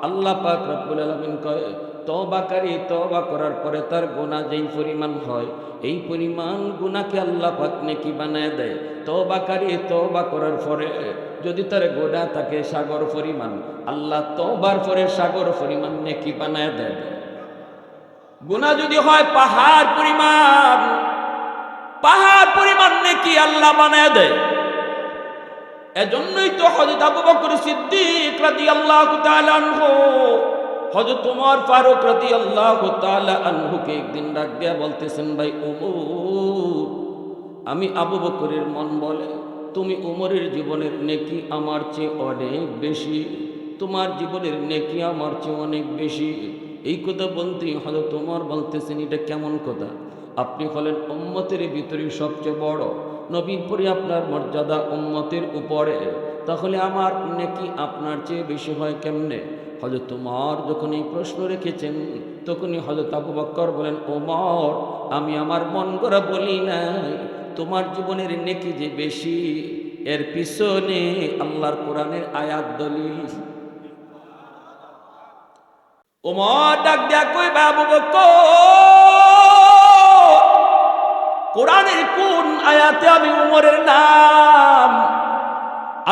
আল্লাহ পাক রব্বুল আলামিন কয়, তওবাকারী তওবা করার পরে তার গুনাহ যেই পরিমাণ হয়, এই পরিমাণ গুনাহকে আল্লাহ পাক নেকি বানায় দেয়। তওবাকারী তওবা করার পরে যদি তার গুনাহ থাকে সাগর পরিমাণ, আল্লাহ তওবার পরে সাগর পরিমাণ নেকি বানায় দেয়। গুনাহ যদি হয় পাহাড় পরিমাণ, পাহাড় পরিমাণ নেকি আল্লাহ বানায় দেয়। এজন্যই তো হযরত আবু বকর সিদ্দিক রাদিয়াল্লাহু তাআলা আনহু হযরত ওমর ফারুক রাদিয়াল্লাহু তাআলা আনহুকে একদিন ডাক দিয়া বলতেছেন, ভাই ওমর, আমি আবু বকরের মন বলে তুমি ওমরের জীবনের নেকি আমার চেয়ে অনেক বেশি, তোমার জীবনের নেকি আমার চেয়ে অনেক বেশি। এই কথা বলতেই হযরত ওমর বলতেছেন, এটা কেমন কথা? আপনি হলেন উম্মতের ভিতরে সবচেয়ে বড়, নবীর পরে আপনার মর্যাদা উম্মতের উপরে, তাহলে আমার নেকি আপনার চেয়ে বেশি হয় কেমনে? হযরত ওমর যখন এই প্রশ্ন রেখেছেন, তখনই হযরত আবু বকর বলেন, ওমর, আমি আমার মন গড়া বলি নাই, তোমার জীবনের নেকি যে বেশি এর পিছনে আল্লাহর কোরআনের আয়াত দলিল। ওমর ডাক দেয়া কই, আবু বকর, কোরআনের কোন আয়াতে আমি ওমরের নাম,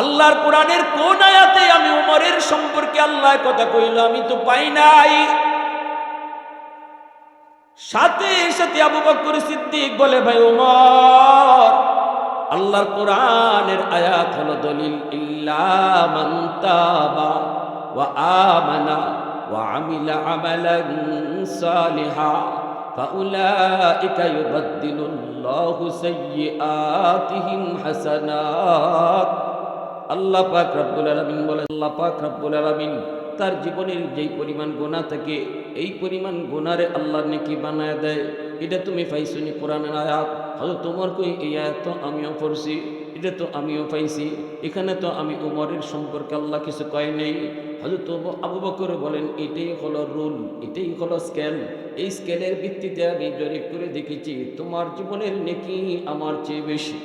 আল্লাহর কোরআনের কোন আয়াতে আমি ওমরের সম্পর্কে আল্লাহ কথা কইল আমি তো পাই নাই। সাথে সাথে আবু বকর সিদ্দিক বলে, ভাই ওমর, আল্লাহর কোরআনের আয়াত হলো দলিল, ইল্লা মান তাবা ওয়া আমানা ওয়া আমিলা আমালান সালিহা ফাউলাইকা ইউবাদদিলুল্লাহু সাইয়্যাতিহিম হাসানাত। আল্লাহ পাক রব্বুল আলামিন বলেন, আল্লাহ পাক রব্বুল আলামিন তার জীবনের যেই পরিমাণ গুনাহ থাকে এই পরিমাণ গুনারে আল্লাহ নেকি বানায় দেয়। এটা তুমি পাইছনি কোরআনের আয়াত? হযরত ওমর কই, এই আয়াত তো আমিও পড়ছি, এটা তো আমিও পাইছি, এখানে তো আমি ওমরের সম্পর্কে আল্লাহ কিছু কয় নেই। হযরত আবু বকর বলেন, এটাই হলো রুল, এটাই হলো স্কেল, এই স্কেলের ভিত্তিতে আমি জরিপ করে দেখেছি তোমার জীবনের নেকি আমার চেয়ে বেশি।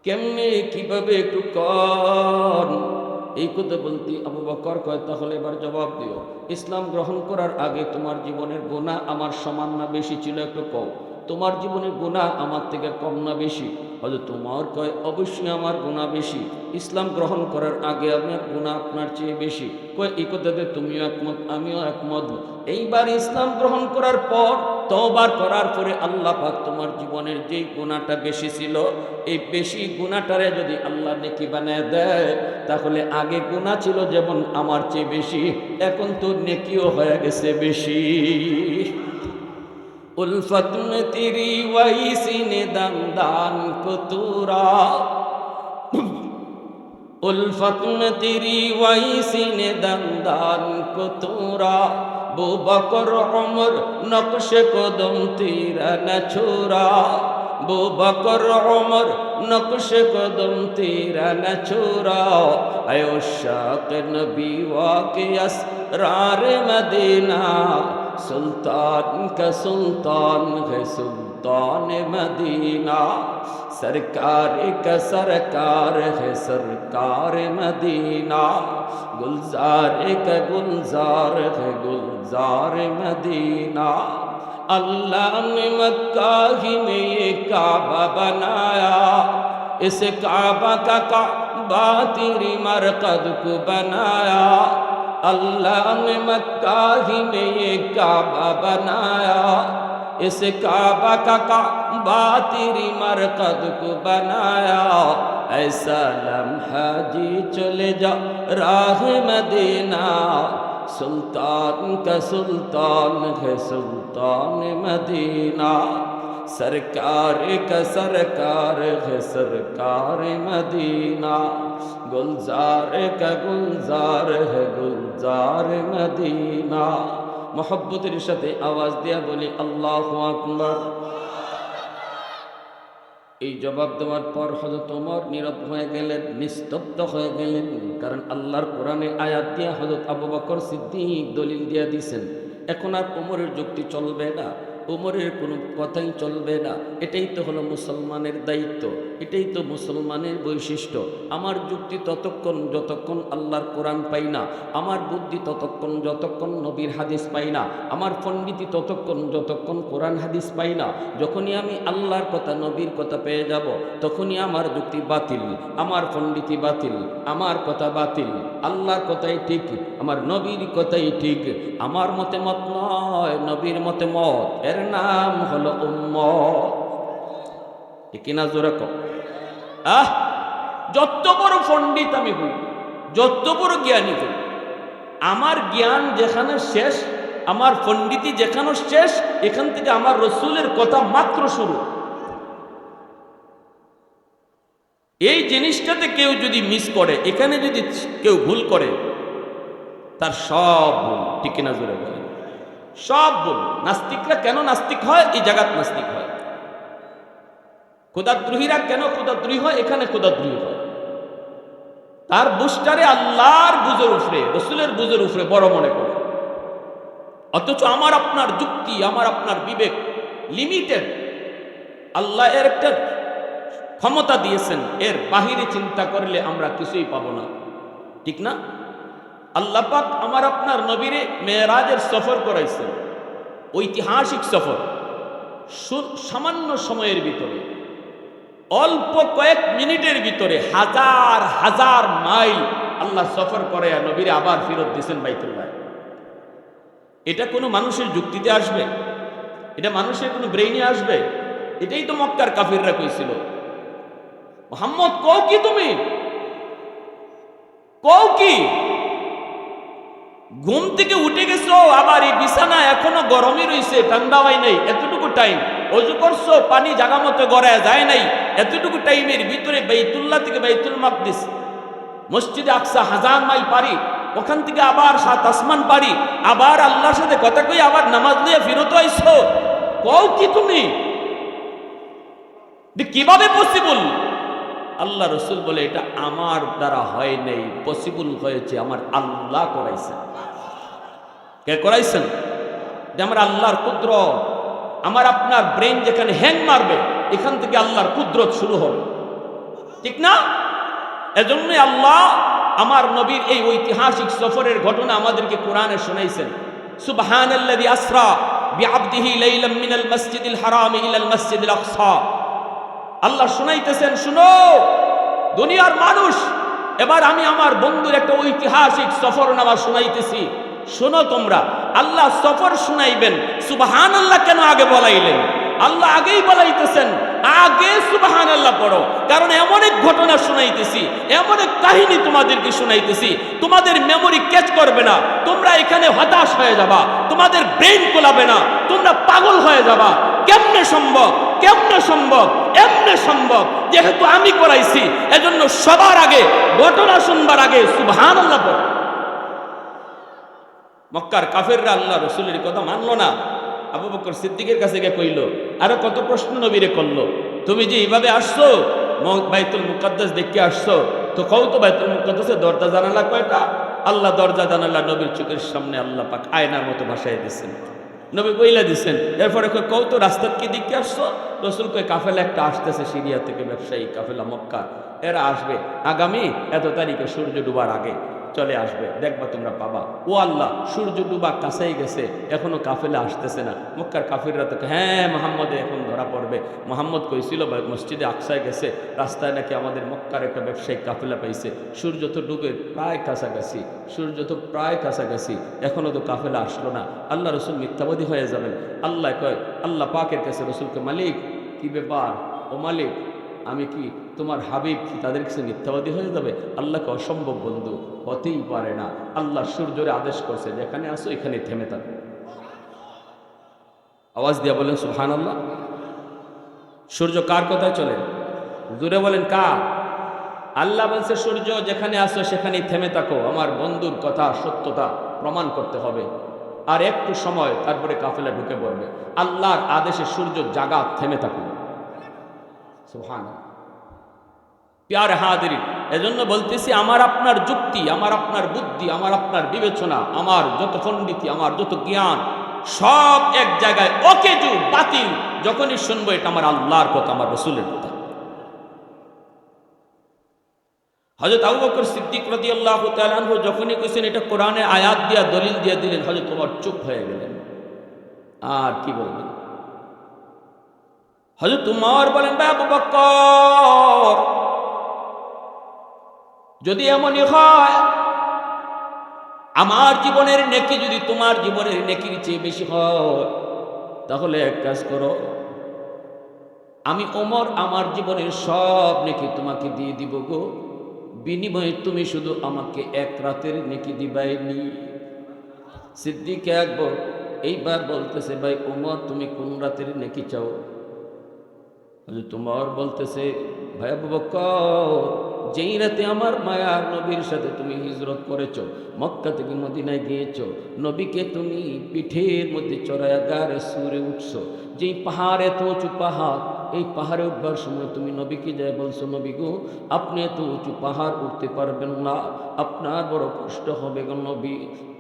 কেমনে, কিভাবে একটু কন? এই কথা বলতে আবু বকর কয়, তাহলে এবার জবাব দিও, ইসলাম গ্রহণ করার আগে তোমার জীবনের গুনাহ আমার সমান না বেশি ছিল? একটু কও। তোমার জীবনের গুনাহ আমার থেকে কম না বেশি? হযরত ওমর কয়, অবশ্যই আমার গুনাহ বেশি। ইসলাম গ্রহণ করার আগে আমার গুনাহ আপনার চেয়ে বেশি। কয়, এই কথাতে তুমিও একমত, আমিও একমত। এইবার ইসলাম গ্রহণ করার পর, তওবা করার পরে আল্লাহ পাক তোমার জীবনের যেই গুনাহটা বেশি ছিল, এই বেশি গুনাহটারে যদি আল্লাহ নেকি বানায় দেয়, তাহলে আগে গুনাহ ছিল যেমন আমার চেয়ে বেশি, এখন তো নেকিও হয়ে গেছে বেশি। उल्फत में तेरी वही सीने दमदान को तूरा, उल्फत में तेरी वही सीने दमदान को तूरा, बू बकर उमर नक्श कदम तेरा न छोरा, बू बकर उमर नक्श कदम तेरा न छोरा, आयो शाक़ नबी वाक़े असरार मदीना, सुल्तान का सुल्तान है सुल्तान मदीना, सरकार का सरकार है सरकार मदीना, गुलजार का गुलजार है गुलजार मदीना। अल्लाह ने मक्का ही में ये काबा बनाया, इस काबा का काबा तेरी मरकद को बनाया, अल्लाह ने मक्का ही में ये काबा बनाया, इस काबा का काबा तेरी मरकद को बनाया, ऐसा लम्हा जी चले जा राह मदीना, सुल्तान का सुल्तान है सुल्तान मदीना, सरकार का सरकार है सरकार मदीना, गुलजार का गुलजार है गुलजार मदीना। मोहब्बतेर साथे आवाज दिया बोली अल्लाहु আকবার। এই জবাব দেওয়ার পর হযরত ওমর নীরব হয়ে গেলেন, নিস্তব্ধ হয়ে গেলেন। কারণ আল্লাহর কোরআনে আয়াত দিয়ে হযরত আবু বকর সিদ্দিক দলিল দিয়ে দিয়েছেন, এখন আর ওমরের যুক্তি চলবে না, ওমরের কোনো কথাই চলবে না। এটাই তো হলো মুসলমানের দায়িত্ব, এটাই তো মুসলমানের বৈশিষ্ট্য। আমার যুক্তি ততক্ষণ যতক্ষণ আল্লাহর কোরআন পাই না, আমার বুদ্ধি ততক্ষণ যতক্ষণ নবীর হাদিস পাই না, আমার পণ্ডিতি ততক্ষণ যতক্ষণ কোরআন হাদিস পাই না। যখনই আমি আল্লাহর কথা নবীর কথা পেয়ে যাব, তখনই আমার যুক্তি বাতিল, আমার পণ্ডিতি বাতিল, আমার কথা বাতিল। আল্লাহর কথাই ঠিক, আমার নবীর কথাই ঠিক। আমার মতে মত নয়, নবীর মতে মত, এর নাম হলো উম্মত। কিনা জোরে কও। যত বড় পণ্ডিত আমি হই, যত বড় জ্ঞানী হই, আমার জ্ঞান যেখানে শেষ, আমার পণ্ডিতি যেখানে শেষ, এখান থেকে আমার রসুলের কথা মাত্র শুরু। এই জিনিসটাতে কেউ যদি মিস করে, এখানে যদি কেউ ভুল করে, তার সব ভুল। ঠিক কিনা জোরে বলে, সব ভুল। নাস্তিকরা কেন নাস্তিক হয়? এই জায়গাত নাস্তিক হয়। খোদাদ্রোহীরা কেন খোদাদ্রোহী হয়? এখানে খোদাদ্রোহী হয়। তার বুঝটারে আল্লাহর বুঝের উপরে, রসুলের বুঝের উপরে বড় মনে করে। অথচ আমার আপনার যুক্তি, আমার আপনার বিবেক লিমিটেড। আল্লাহ এর একটা ক্ষমতা দিয়েছেন, এর বাহিরে চিন্তা করলে আমরা কিছুই পাবো না। ঠিক না? আল্লাহ পাক আমার আপনার নবীরে মেরাজের সফর করাইছেন, ঐতিহাসিক সফর। সামান্য সময়ের ভিতরে, অল্প কয়েক মিনিটের ভিতরে হাজার হাজার মাইল আল্লাহ সফর করে নবীরে আবার ফেরত দিয়েছেন বাইতুল্লাহ। এটা কোনো মানুষের যুক্তিতে আসবে? এটা মানুষের কোনো ব্রেইনে আসবে? এটাই তো মক্কার কাফিররা কইছিল, মুহাম্মদ কও কি তুমি, কও কি? ঘুম থেকে উঠে গেছো, আবার এই বিছানা এখনো গরমই রইছে, ঠান্ডা হয় নাই, এতটুকু টাইম ওযু করছো, পানি জায়গা মতো গড়ায় যায় নাই, এতটুকু টাইমের ভিতরে বাইতুল্লাহ থেকে বাইতুল মাকদিস, মসজিদে আকসা হাজার মাইল পারি, ওখান থেকে আবার 7 আসমান পারি, আবার আল্লাহর সাথে কথা কই আবার নামাজ নিয়ে ফিরত আইছো, কও কি তুমি? কিভাবে পসিবল? আল্লাহ রসুল বলে, এটা আমার দ্বারা হয় নাই, পসিবল হয়েছে আমার আল্লাহ করাইছেন। কে করাইছেন? যে আমার আল্লাহর কুদরত। আমার আপনার ব্রেন যেখানে হ্যাং মারবে, এখান থেকে আল্লাহর কুদরত শুরু হবে। ঠিক না? এজন্যই আল্লাহ আমার নবীর এই ঐতিহাসিক সফরের ঘটনা আমাদেরকে কোরআনে শোনাইছেন। সুবহানাল্লাযী আসরা বিআবদিহি লাইলাম মিনাল মাসজিদিল হারামি ইলাল মাসজিদিল আকসা। আল্লাহ শুনাইতেছেন, শুনো দুনিয়ার মানুষ, এবার আমি আমার বন্ধুর একটা ঐতিহাসিক সফরনামা শুনাইতেছি, শোনো তোমরা। আল্লাহ সফর শুনাইবেন, সুবহানাল্লাহ কেন আগে বলাইলেন? আল্লাহ আগেই বলাইতেছেন, আগে সুবহানাল্লাহ পড়ো, কারণ এমন এক ঘটনা শুনাইতেছি, এমন এক কাহিনী তোমাদেরকে শুনাইতেছি, তোমাদের মেমোরি ক্যাচ করবে না, তোমরা এখানে হতাশ হয়ে যাবা, তোমাদের ব্রেন কোলাবে না, তোমরা পাগল হয়ে যাবা। কেমনে সম্ভব? কেমনে সম্ভব? এমনে সম্ভব, যেহেতু আমি করাইছি, এজন্য সবার আগে ঘটনা শুনবার আগে সুবহানাল্লাহ পড়ো। মক্কার কাফেররা আল্লাহ রসুলের কথা মানলো না। আবু বকর সিদ্দিকের কাছে গিয়ে কইল, আরো কত প্রশ্ন নবীরে করলো, তুমি যে এইভাবে আসছো, বাইতুল মুকাদ্দাস দেখে আসছো, তো কও তো বাইতুল মুকাদ্দাসের দরজা জানালা কয়টা? আল্লাহ দরজা জানালা নবীর চোখের সামনে আল্লাহ পাক আয়নার মতো ভাসায় দিচ্ছেন, নবী বইলা দিচ্ছেন। এরপরে কও তো রাস্তার কি দিকে আসছো? রসুল কয় কাফেলা একটা আসতেছে সিরিয়া থেকে, ব্যবসায়ী কাফেলা মক্কা, এরা আসবে আগামী এত তারিখে সূর্য ডুবার আগে চলে আসবে, দেখবা তোমরা পাবা। ও আল্লাহ, সূর্য ডুবা কাছেই গেছে, এখনো কাফেলা আসতেছে না। মক্কার কাফিররা তো হ্যাঁ মোহাম্মদে এখন ধরা পড়বে। মোহাম্মদ কইছিল মসজিদে আকসায় গেছে, রাস্তায় নাকি আমাদের মক্কার একটা ব্যবসায়িক কাফেলা পাইছে, সূর্য তো ডুবে প্রায় কাছাকাছি, সূর্য তো প্রায় কাছাকাছি, এখনো তো কাফেলা আসলো না। আল্লাহ রসুল মিথ্যাবাদী হয়ে যাবেন। আল্লাহ কয়, আল্লাহ পাকের কাছে রসুলকে, মালিক কি ব্যাপার? ও মালিক, আমি কি তোমার হাবিব কি তাদের কাছে মিথ্যাবাদী হয়ে যাবে? আল্লাহকে অসম্ভব বন্ধু, হতেই পারে না। আল্লাহ সূর্যরে আদেশ করছে, যেখানে আসো এখানে থেমে থাকো। আওয়াজ দিয়া বলেন সুবহানাল্লাহ। সূর্য কার কথায় চলে? জোরে বলেন কার? আল্লাহ বলছে সূর্য যেখানে আসো সেখানেই থেমে থাকো, আমার বন্ধুর কথা সত্যতা প্রমাণ করতে হবে। আর একটু সময়, তারপরে কাফেলা ঢুকে পড়বে। আল্লাহর আদেশে সূর্য জাগা, থেমে থাকুন। সুবহানাল্লাহ। প্যারে হাজির, এজন্য বলতেছি, আমার আপনার যুক্তি, আমার আপনার বুদ্ধি, আমার আপনার বিবেচনা, আমার যত পণ্ডিতি, আমার যত জ্ঞান, সব এক জায়গায় অকেজু বাতিল যখনই শুনবো এটা আমার আল্লাহর কথা, আমার রসুলের কথা। হযরত আবু বকর সিদ্দিক রাদিয়াল্লাহু তাআলা আনহু যখনই কইছেন এটা কোরআনের আয়াত দিয়া দলিল দিয়া দিলেন, হযরত ওমর চুপ হয়ে গেলেন। আর কি বলবেন? হযরত ওমর বলেন, ভাই আবু বকর, যদি এমনই হয়, আমার জীবনের নেকি যদি তোমার জীবনের নেকির চেয়ে বেশি হয়, তাহলে এক কাজ করো, আমি ওমর আমার জীবনের সব নেকি তোমাকে দিয়ে দিব গো, বিনিময়ে তুমি শুধু আমাকে এক রাতের নেকি দিবাইনি। সিদ্দিক আকবর এইবার বলতেছে, ভাই ওমর তুমি কোন রাতের নেকি চাও? তোমার বলতেছে, ভাই আবু বকর, যেই রাতে আমার মায়ার নবীর সাথে তুমি হিজরত করেছো, মক্কা থেকে মদিনায় গিয়েছো, নবীকে তুমি পিঠের মধ্যে চড়ায়া গারে সুরে উঠছো, যেই পাহাড় এত উঁচু পাহাড়, এই পাহাড়ে উঠবার সময় তুমি নবীকে যায় বলছো, নবী গো আপনি এত উঁচু পাহাড় উঠতে পারবেন না, আপনার বড় কষ্ট হবে গো নবী,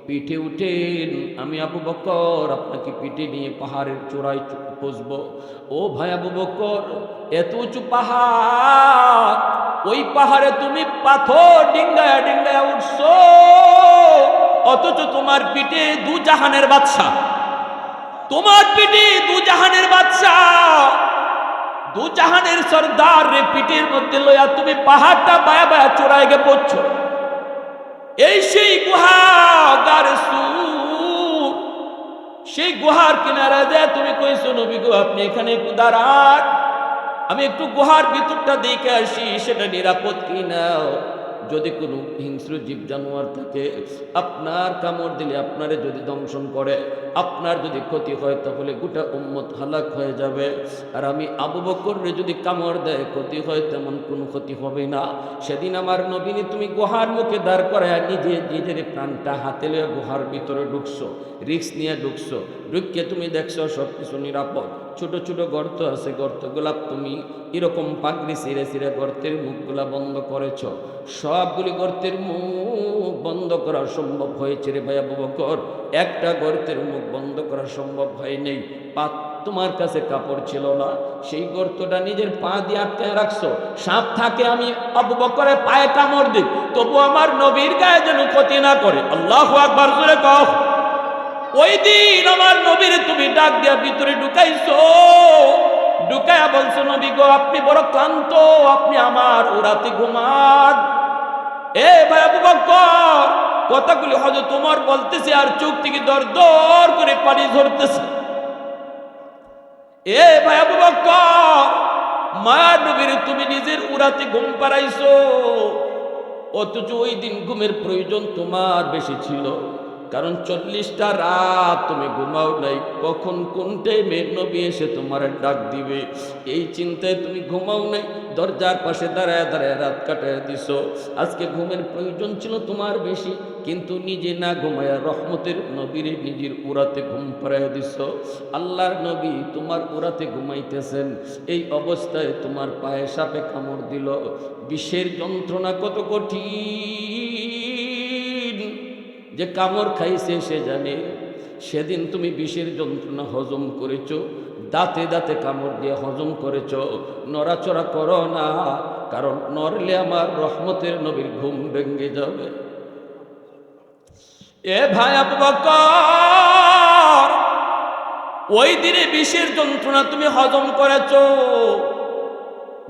পিঠে উঠেন, আমি আবু বকর আপনাকে পিঠে নিয়ে পাহাড়ের চূড়ায় পৌঁছবো। ও ভাই আবু বকর, এত উঁচু পাহাড়, ওই পাহাড়ে তুমি পাথর ডিঙ্গায়া ডিঙ্গায়া উঠছো, অথচ তোমার পিঠে দু জাহানের বাদশা, তোমার পিঠে দু জাহানের বাদশা, দু জাহানের সর্দার রে পিঠের মধ্যে লইয়া তুমি পাহাড়টা বায়া বায়া চূড়ায় গে পড়ছো। এই সেই গুহা গারে সুর, সেই গুহার কিনারা যায় তুমি কইছো, নবী গো আপনি এখানে একটু দাঁড়ান, আমি একটু গুহার ভিতরটা দেখে আসি, সেটা নিরাপদ কিনা, যদি কোনো হিংস্র জীব জানোয়ার থাকে, আপনার কামড় দিলে আপনারে যদি দংশন করে, আপনার যদি ক্ষতি হয়, তাহলে গোটা উম্মত হালাক হয়ে যাবে। আর আমি আবু বকরের যদি কামড় দেয়, ক্ষতি হয়, তেমন কোনো ক্ষতি হবে না। সেদিন আমার নবীনি তুমি গুহার মুখে দাঁড় করায় নিজের প্রাণটা হাতে লিয়ে গুহার ভিতরে ঢুকছো, রিস্ক নিয়ে ঢুকছো, ঢুকিয়ে তুমি দেখছো সব কিছু নিরাপদ, ছোট ছোট গর্ত আছে, গর্তগুলা তুমি এরকম পাগড়ি ছিঁড়ে ছিঁড়ে গর্তের মুখগুলা বন্ধ করেছ। সবগুলি গর্তের মুখ বন্ধ করা সম্ভব হয়েছে রে ভাই আবু বকর, একটা গর্তের মুখ বন্ধ করা সম্ভব হয় নেই। তোমার কাছে কাপড় ছিল না, সেই গর্তটা নিজের পা দিয়ে আটকায় রাখছো। সাপ থাকে আমি আবু বকরের পায়ে কামড় দিই, তবু আমার নবীর গায়ে যেন ক্ষতি না করে। আল্লাহু আকবার জোরে কও। ওই দিন আমার নবীর তুমি ডাক দিয়া ভিতরে ঢুকাইছো, ঢুকায়া বলছো, নবী গো আপনি বড় ক্লান্ত, আপনি আমার ওরাতে ঘুমান। এ ভাই আবু বকর, কথাগুলি হযরত ওমর বলতেছে আর চোখ থেকে দর দর করে পানি ঝরতেছে। এ ভাই আবু বকর, মায়ার নবীর তুমি নিজের উরাতে ঘুম পাড়াইছো, অথচ ওই দিন ঘুমের প্রয়োজন তোমার বেশি ছিল, কারণ 40টা রাত তুমি ঘুমাও নাই। কখন কোন টাইমে নবী এসে তোমার ডাক দিবে এই চিন্তায় তুমি ঘুমাও নাই, দরজার পাশে দাঁড়ায় দাঁড়ায় রাত কাটায় দিছো। আজকে ঘুমের প্রয়োজন ছিল তোমার বেশি, কিন্তু নিজে না ঘুমায়া রহমতের নবীর নিজের উড়াতে ঘুম পাড়ায় দিছো। আল্লাহর নবী তোমার উড়াতে ঘুমাইতেছেন, এই অবস্থায় তোমার পায়ে সাপে কামড় দিল। বিষের যন্ত্রণা কত কঠিন, যে কামড় খাইছে সে জানে। সেদিন তুমি বিষের যন্ত্রণা হজম করেছো, দাঁতে দাঁতে কামড় দিয়ে হজম করেছ। নড়াচড়া করো না, কারণ নড়লে আমার রহমতের নবীর ঘুম ভেঙে যাবে। এ ভাই আবু বকর, ওই দিনে বিষের যন্ত্রণা তুমি হজম করেছো,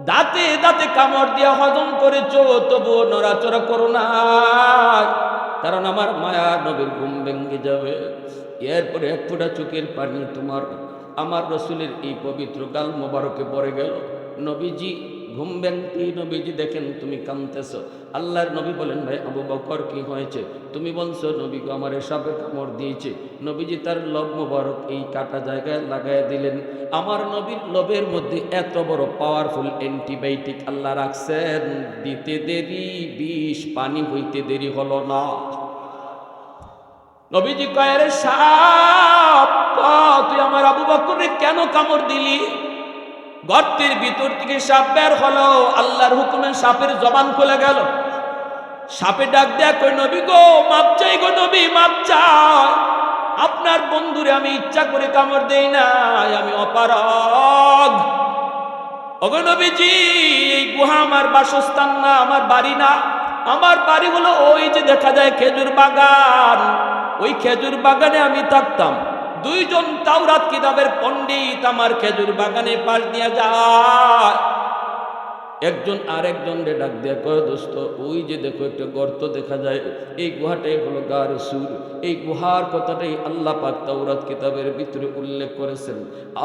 দাঁতে দাঁতে কামড় দিয়ে হজম করেছো, তবুও নড়াচড়া করো না, কারণ আমার মায়া নবীর ঘুম ভেঙে যাবে। এরপরে এক ফোঁটা চোখের পানি তোমার আমার রসুলের এই পবিত্র গাল মোবারকে পড়ে গেল। নবীজি ঘুম ভেঙতেই নবীজি দেখেন তুমি কাঁদতেছ। আল্লাহর নবী বলেন, ভাই আবু বকর কি হয়েছে? তুমি বলছো নবী গো আমার সাপে কামড় দিয়েছে। নবীজি তার লব মোবারক এই কাটা জায়গায় লাগায় দিলেন। আমার নবীর লবের মধ্যে এত বড় পাওয়ারফুল অ্যান্টিবায়োটিক আল্লাহ রাখছেন, দিতে দেরি বিষ পানি হইতে দেরি হলো না। নবীজি কয়, রে সাপ, তুই আমার আবু বকরে কেন কামড় দিলি? গর্তের ভিতর থেকে সাপ বের হলো, আল্লাহর হুকুমে সাপের জবান খুলে গেল। সাপে ডাক দেয়া কই, নবী গো মাপ চাই গো নবী, মাপ চাই, আপনার বন্ধুরে আমি ইচ্ছা করে কামড় দেই না, আমি অপারগ। ওগো নবীজি, এই গুহা আমার বাসস্থান না, আমার বাড়ি না, আমার বাড়ি হলো ওই যে দেখা যায় খেজুর বাগান, ওই খেজুর বাগানে আমি থাকতাম। দুইজন তাওরাত কিতাবের পণ্ডিত আমার খেজুর বাগানে পাশ দিয়া যায়। একজন আরেকজন রে ডাক দিয়া কয়, দোস্ত ওই যে দেখো একটা গর্ত দেখা যায়, এই গুহাটাই হলো গার সুর। এই গুহার কথাটাই আল্লাহ পাক তাওরাত কিতাবের ভিতরে উল্লেখ করেছেন।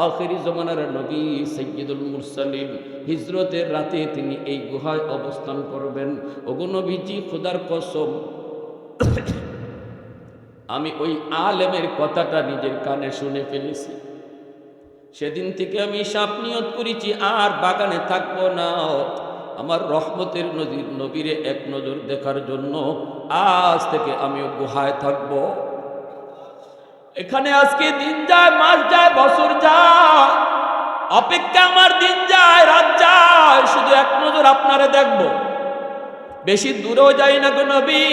আখিরি জমানার নবী সাইয়্যিদুল মুরসালিন হিজরতের রাতে তিনি এই গুহায় অবস্থান করবেন। ওগো নবীজি, খোদার কসম, আমি ওই আলেমের কথাটা নিজের কানে শুনে ফেলেছি। সেদিন থেকে আমি সাপ নিয়ত করেছি আর বাগানে থাকবো না, আমার রহমতের নবীরে এক নজর দেখার জন্য আজ থেকে আমিও গুহায় থাকব। এখানে আজকে দিন যায়, মাস যায়, বছর যায়, অপেক্ষা আমার দিন যায়, রাত যায়, শুধু এক নজর আপনারে দেখব। বেশি দূরেও যাই না গো নবী,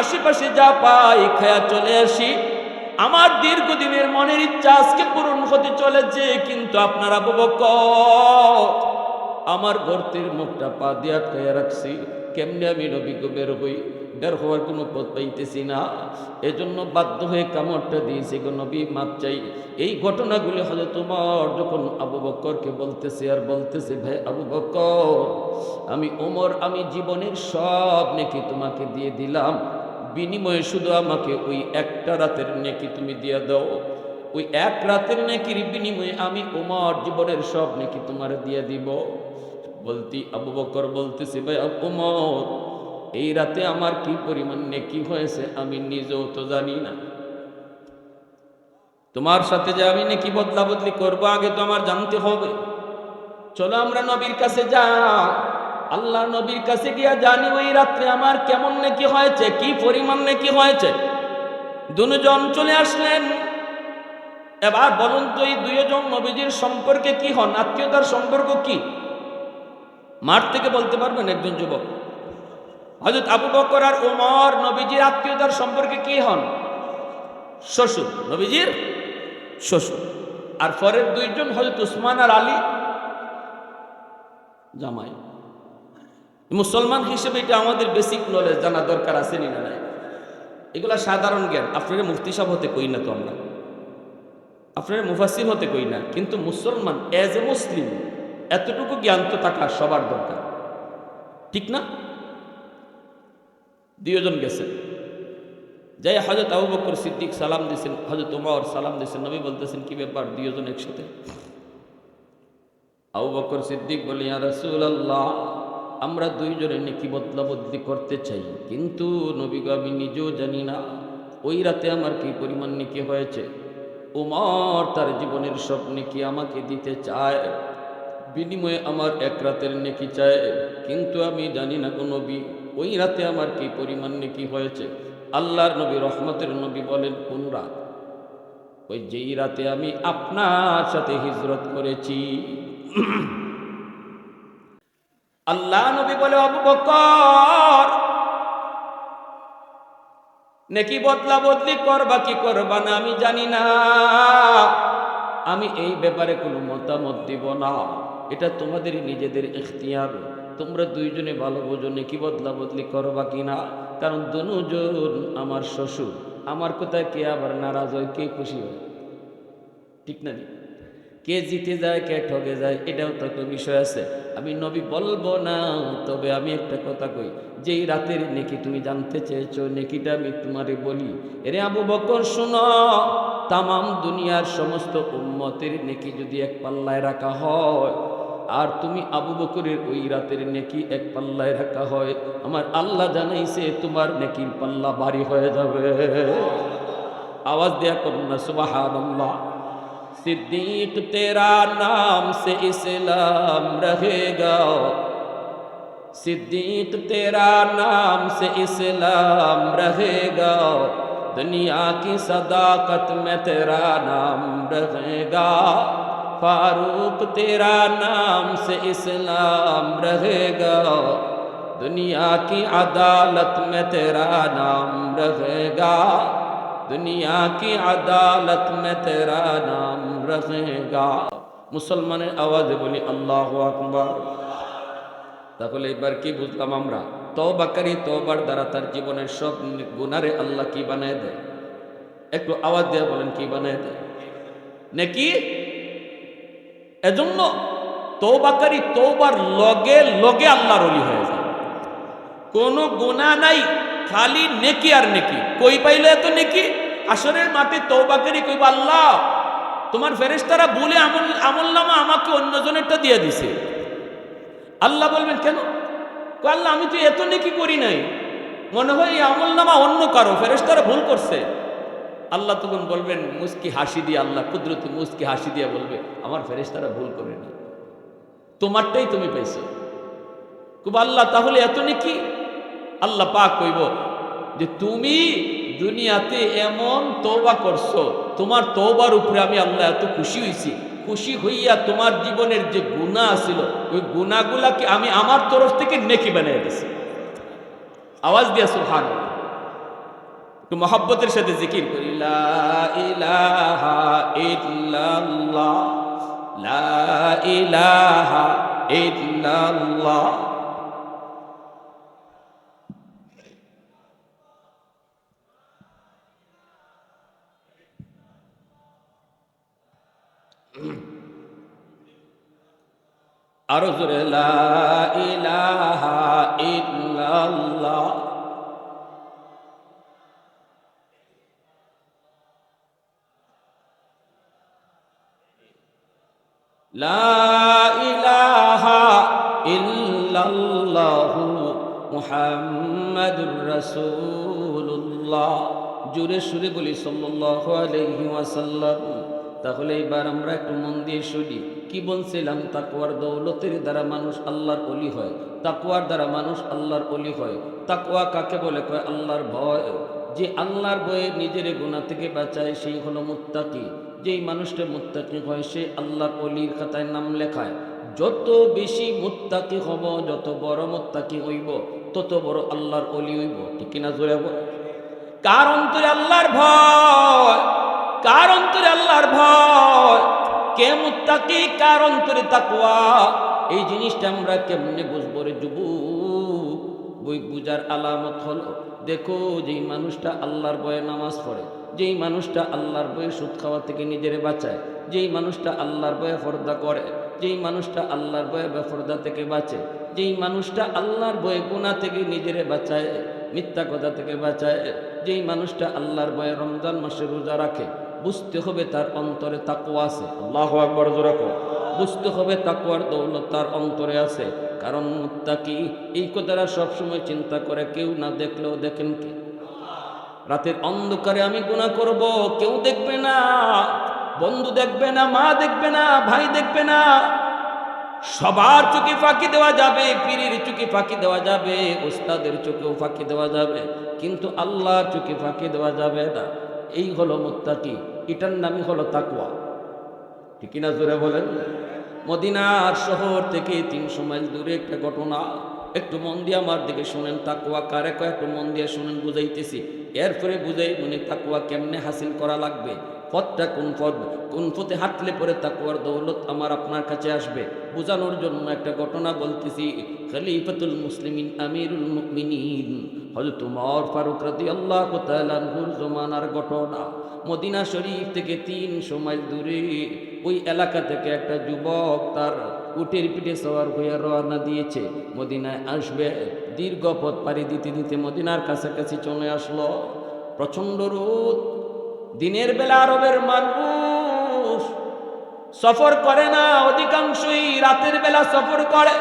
আশেপাশে যা পাই খেয়া চলে আসি। আমার দীর্ঘদিনের মনের ইচ্ছা আজকে পূরণ হতে চলেছে, কিন্তু আপনার আবু বকর আমার গর্তের মুখটা পা দিয়ে আটকাইয়া রাখছি। কেমনে আমি নবীকে বের হই? বের হওয়ার কোনো পথ পাইতেছি না, এজন্য বাধ্য হয়ে কামড়টা দিয়েছি গো নবী, মাপ চাই। এই ঘটনাগুলি হযরত ওমর যখন আবু বকরকে বলতেছে আর বলতেছে, ভাই আবু বকর, আমি ওমর, আমি জীবনের সব নেকি তোমাকে দিয়ে দিলাম, বিনিময়ে শুধু আমাকে ওই একটা রাতের নেকি তুমি দিয়ে দাও। ওই এক রাতের নেকির বিনিময়ে আমি ওমর জীবনের সব নেকি তোমার দিয়ে দিব। বলতি আবু বকর বলতেছে, ভাই ওমর, এই রাতে আমার কি পরিমাণ নেকি হয়েছে আমি নিজেও তো জানি না। তোমার সাথে যে আমি নেকি বদলা বদলি করবো, আগে তো আমার জানতে হবে। চলো আমরা নবীর কাছে যাই, আল্লাহ নবীর কাছে গিয়া জানি ওই রাত্রে আমার কেমন নেকি হয়েছে, কি পরিমাণ নেকি হয়েছে। দুজন চলে আসলেন। এবার বলুন তো, এই দুইজন নবীজির সম্পর্কে কি হন, আত্মীয়তার সম্পর্ক কি? মাঠ থেকে বলতে পারবেন একজন যুবক? হযরত আবু বকর আর ওমর নবীজির আত্মীয়তার সম্পর্কে কি হন? শ্বশুর, নবীজির শ্বশুর। আর পরের দুইজন হযরত উসমান আর আলী জামাই। মুসলমান হিসেবে এটা আমাদের বেসিক নলেজ জানা দরকার আছে না নাই? এগুলা সাধারণ জ্ঞান। আপনারা মুফতি সাহেব হতে কই না তো আমরা, আপনারা মুফাসসির হতে কই না, কিন্তু মুসলমান এজ এ মুসলিম এতটুকু জ্ঞান তো থাকা সবার দরকার, ঠিক না? দুইজন গেছেন, যাই হযরত আবু বকর সিদ্দিক সালাম দিয়েছেন, হযরত ওমর সালাম দিয়েছেন। নবী বলতেছেন কি ব্যাপার দুইজন একসাথে? আবু বকর সিদ্দিক বলে, ইয়া রাসূলুল্লাহ, আমরা দুইজনে নেকি বদলা বদলি করতে চাই, কিন্তু নবী গো আমি নিজেও জানি না ওই রাতে আমার কি পরিমাণ নেকি হয়েছে। ওমর তার জীবনের সব নেকি আমাকে দিতে চায়, বিনিময়ে আমার এক রাতের নেকি চায়, কিন্তু আমি জানি না গো নবী ওই রাতে আমার কি পরিমাণ নেকি হয়েছে। আল্লাহর নবী রহমতের নবী বলেন, কোন রাত? ওই যেই রাতে আমি আপনার সাথে হিজরত করেছি। আল্লাহ নবী বলে, আবু বকর নেকি বদলা বদলি করবা কি করবা না আমি জানি না, আমি এই ব্যাপারে কোনো মতামত দিব না, এটা তোমাদের নিজেদের ইখতিয়ার। তোমরা দুইজনে ভালো বোঝো নেকি বদলা বদলি করবা কিনা, কারণ দুজন আমার শ্বশুর, আমার কোথায় কে আবার নারাজ হয়, কে খুশি হয়, ঠিক না? কে জিতে যায় কে ঠকে যায় এটাও তো একটা বিষয় আছে। আমি নবী বলবো না, তবে আমি একটা কথা কই, যেই রাতের নেকি তুমি জানতে চেয়েছো নেকিটা আমি তোমারে বলি। এরে আবু বকর শোনো, তামাম দুনিয়ার সমস্ত উম্মতের নেকি যদি এক পাল্লায় রাখা হয়, আর তুমি আবু বকরের ওই রাতের নেকি এক পাল্লায় রাখা হয়, আমার আল্লাহ জানাইছে তোমার নেকির পাল্লা ভারী হয়ে যাবে। आवाज दिया करूँ सुबहानल्लाह। सिद्दीक तेरा नाम से इस्लाम रहेगा, सिद्दीक तेरा नाम से इस्लाम रहेगा, दुनिया की सदाकत में तेरा नाम रहेगा, फारूक तेरा नाम से इस्लाम रहेगा, दुनिया की अदालत में तेरा नाम रहेगा, दुनिया की अदालत में तेरा नाम रहेगा। मुसलमाনের আওয়াজে বলি আল্লাহু আকবার। তাহলে এবার কি বুঝলাম আমরা? তওবাকারী তওবার দ্বারা তার জীবনের সব গুনারে আল্লাহ কি বানায় দেয়? একটু আওয়াজ দিয়ে বলেন কি বানায় দেয়? নেকি। এজন্য তওবাকারী তওবার লগে লগে আল্লাহর ওলি হয়ে যায়। কোনো গুনাহ নাই, খালি নেকি আর নেকি। কই পাইলে এত নেকি? আসরের মাঠে তওবাকারী কইব, আল্লাহ তোমার ফেরেশতারা বলে আমলনামা আমাকে অন্যজনেরটা দিয়ে দিছে। আল্লাহ বলবেন কেন? কই আল্লাহ আমি তো এত নেকি করি নাই, মনে হয় এই আমলনামা অন্য কারো, ফেরেশতারা ভুল করছে। আল্লাহ তখন বলবেন মুস্কি হাসি দিয়ে, আল্লাহ কুদরতি মুস্কি হাসি দিয়ে বলবে আমার ফেরেশতারা ভুল করেনি, তোমারটাই তুমি পাইছো। কইব আল্লাহ তাহলে এত নেকি? আল্লাহ পাক কইব যে তুমি দুনিয়াতে এমন তওবা করছো, তোমার তওবার উপরে আমি আল্লাহ এত খুশি হইছি, খুশি হইয়া তোমার জীবনের যে গুনাহ ছিল ওই গুনাহগুলাকে আমি আমার তরফ থেকে নেকি বানিয়ে দিছি। আওয়াজ দিয়া সুবহানাল্লাহ। একটু মহব্বতের সাথে জিকির করি, লা ইলাহা ইল্লাল্লাহ, লা ইলাহা ইল্লাল্লাহ। আরো জোরে, লা ইলাহা ইল্লাল্লাহ। লা ইলাহা ইল্লাল্লাহু মুহাম্মাদুর রাসূলুল্লাহ। জোরে সুরে বলি সাল্লাল্লাহু আলাইহি ওয়াসাল্লাম। তাহলে এবার আমরা একটু মন দিয়ে শুনি কি বলছিলাম। তাকওয়ার দৌলতের দ্বারা মানুষ আল্লাহর ওলি হয়, তাকওয়ার দ্বারা মানুষ আল্লাহর ওলি হয়। তাকওয়া কাকে বলে? কয় আল্লাহর ভয়। যে আল্লাহর ভয়ে নিজের গুনাহ থেকে বাঁচায় সেই হলো মুত্তাকি। যেই মানুষটা মুত্তাকি হয় সে আল্লাহর ওলির খাতায় নাম লেখায়। যত বেশি মুত্তাকি হব, যত বড় মুত্তাকি হইব, তত বড় আল্লাহর ওলি হইব, ঠিক কিনা জোরে বল। কার অন্তরে আল্লাহর ভয়? কার অন্তরে আল্লাহর ভয়? কে মুত্তাকি, কার অন্তরে তাকওয়া, এই জিনিসটা আমরা কেমনে বুঝবো রে যুবক? বই বুঝার আলামত হলো, দেখো যেই মানুষটা আল্লাহর ভয়ে নামাজ পড়ে, যেই মানুষটা আল্লাহর ভয়ে সুদ খাওয়া থেকে নিজেরে বাঁচায়, যেই মানুষটা আল্লাহর ভয়ে পর্দা করে, যেই মানুষটা আল্লাহর ভয়ে বেপরদা থেকে বাঁচে, যেই মানুষটা আল্লাহর ভয়ে গুনাহ থেকে নিজেরে বাঁচায়, মিথ্যা কথা থেকে বাঁচায়, যেই মানুষটা আল্লাহর ভয়ে রমজান মাসে রোজা রাখে, বুঝতে হবে তার অন্তরে তাকওয়া আছে। আল্লাহু আকবার জোরে কও। বুঝতে হবে তাকওয়ার দৌলত তার অন্তরে আছে। কারণ মুত্তাকি এই কথাটা সবসময় চিন্তা করে, কেউ না দেখলেও দেখেন কে? রাতের অন্ধকারে আমি গুনাহ করব, কেউ দেখবে না, বন্ধু দেখবে না, মা দেখবে না, ভাই দেখবে না, সবার চোখে ফাঁকি দেওয়া যাবে, পীরের চোখে ফাঁকি দেওয়া যাবে, ওস্তাদের চোখেও ফাঁকি দেওয়া যাবে, কিন্তু আল্লাহর চোখে ফাঁকি দেওয়া যাবে না। এই হলো মুত্তাকি, এটার নামই হলো তাকওয়া। ঠিক কিনা জোরে বলেন? মদিনার শহর থেকে 300 মাইল দূরে একটা ঘটনা, একটু মন দিয়ে আমার দিকে শুনেন। তাকওয়া কারে কয় একটু মন দিয়ে শুনেন, বুঝাইতেছি, এরপরে বুঝাই মনে তাকওয়া কেমনে হাসিল করা লাগবে, পথটা কোন পথ, কোন পথে হাঁটলে পরে তাকওয়ার দৌলত আমার আপনার কাছে আসবে, বোঝানোর জন্য একটা ঘটনা বলতেছি। খলিফাতুল মুসলিমিন আমিরুল মুমিনিন হযরত ওমর ফারুক রাদিয়াল্লাহু তাআলা আনহুর জমানার ঘটনা। মদিনা শরীফ থেকে 300 মাইল দূরে ওই এলাকা থেকে একটা যুবক তার উটের পিঠে সওয়ার হয়ে রওনা দিয়েছে, মদিনায় আসবে। দীর্ঘ পথ পাড়ি দিতে দিতে মদিনার কাছাকাছি চলে আসলো। প্রচণ্ড রোদ, দিনের বেলা আরবের মানুষ সফর করে না, অধিকাংশই রাতের বেলা সফর করে।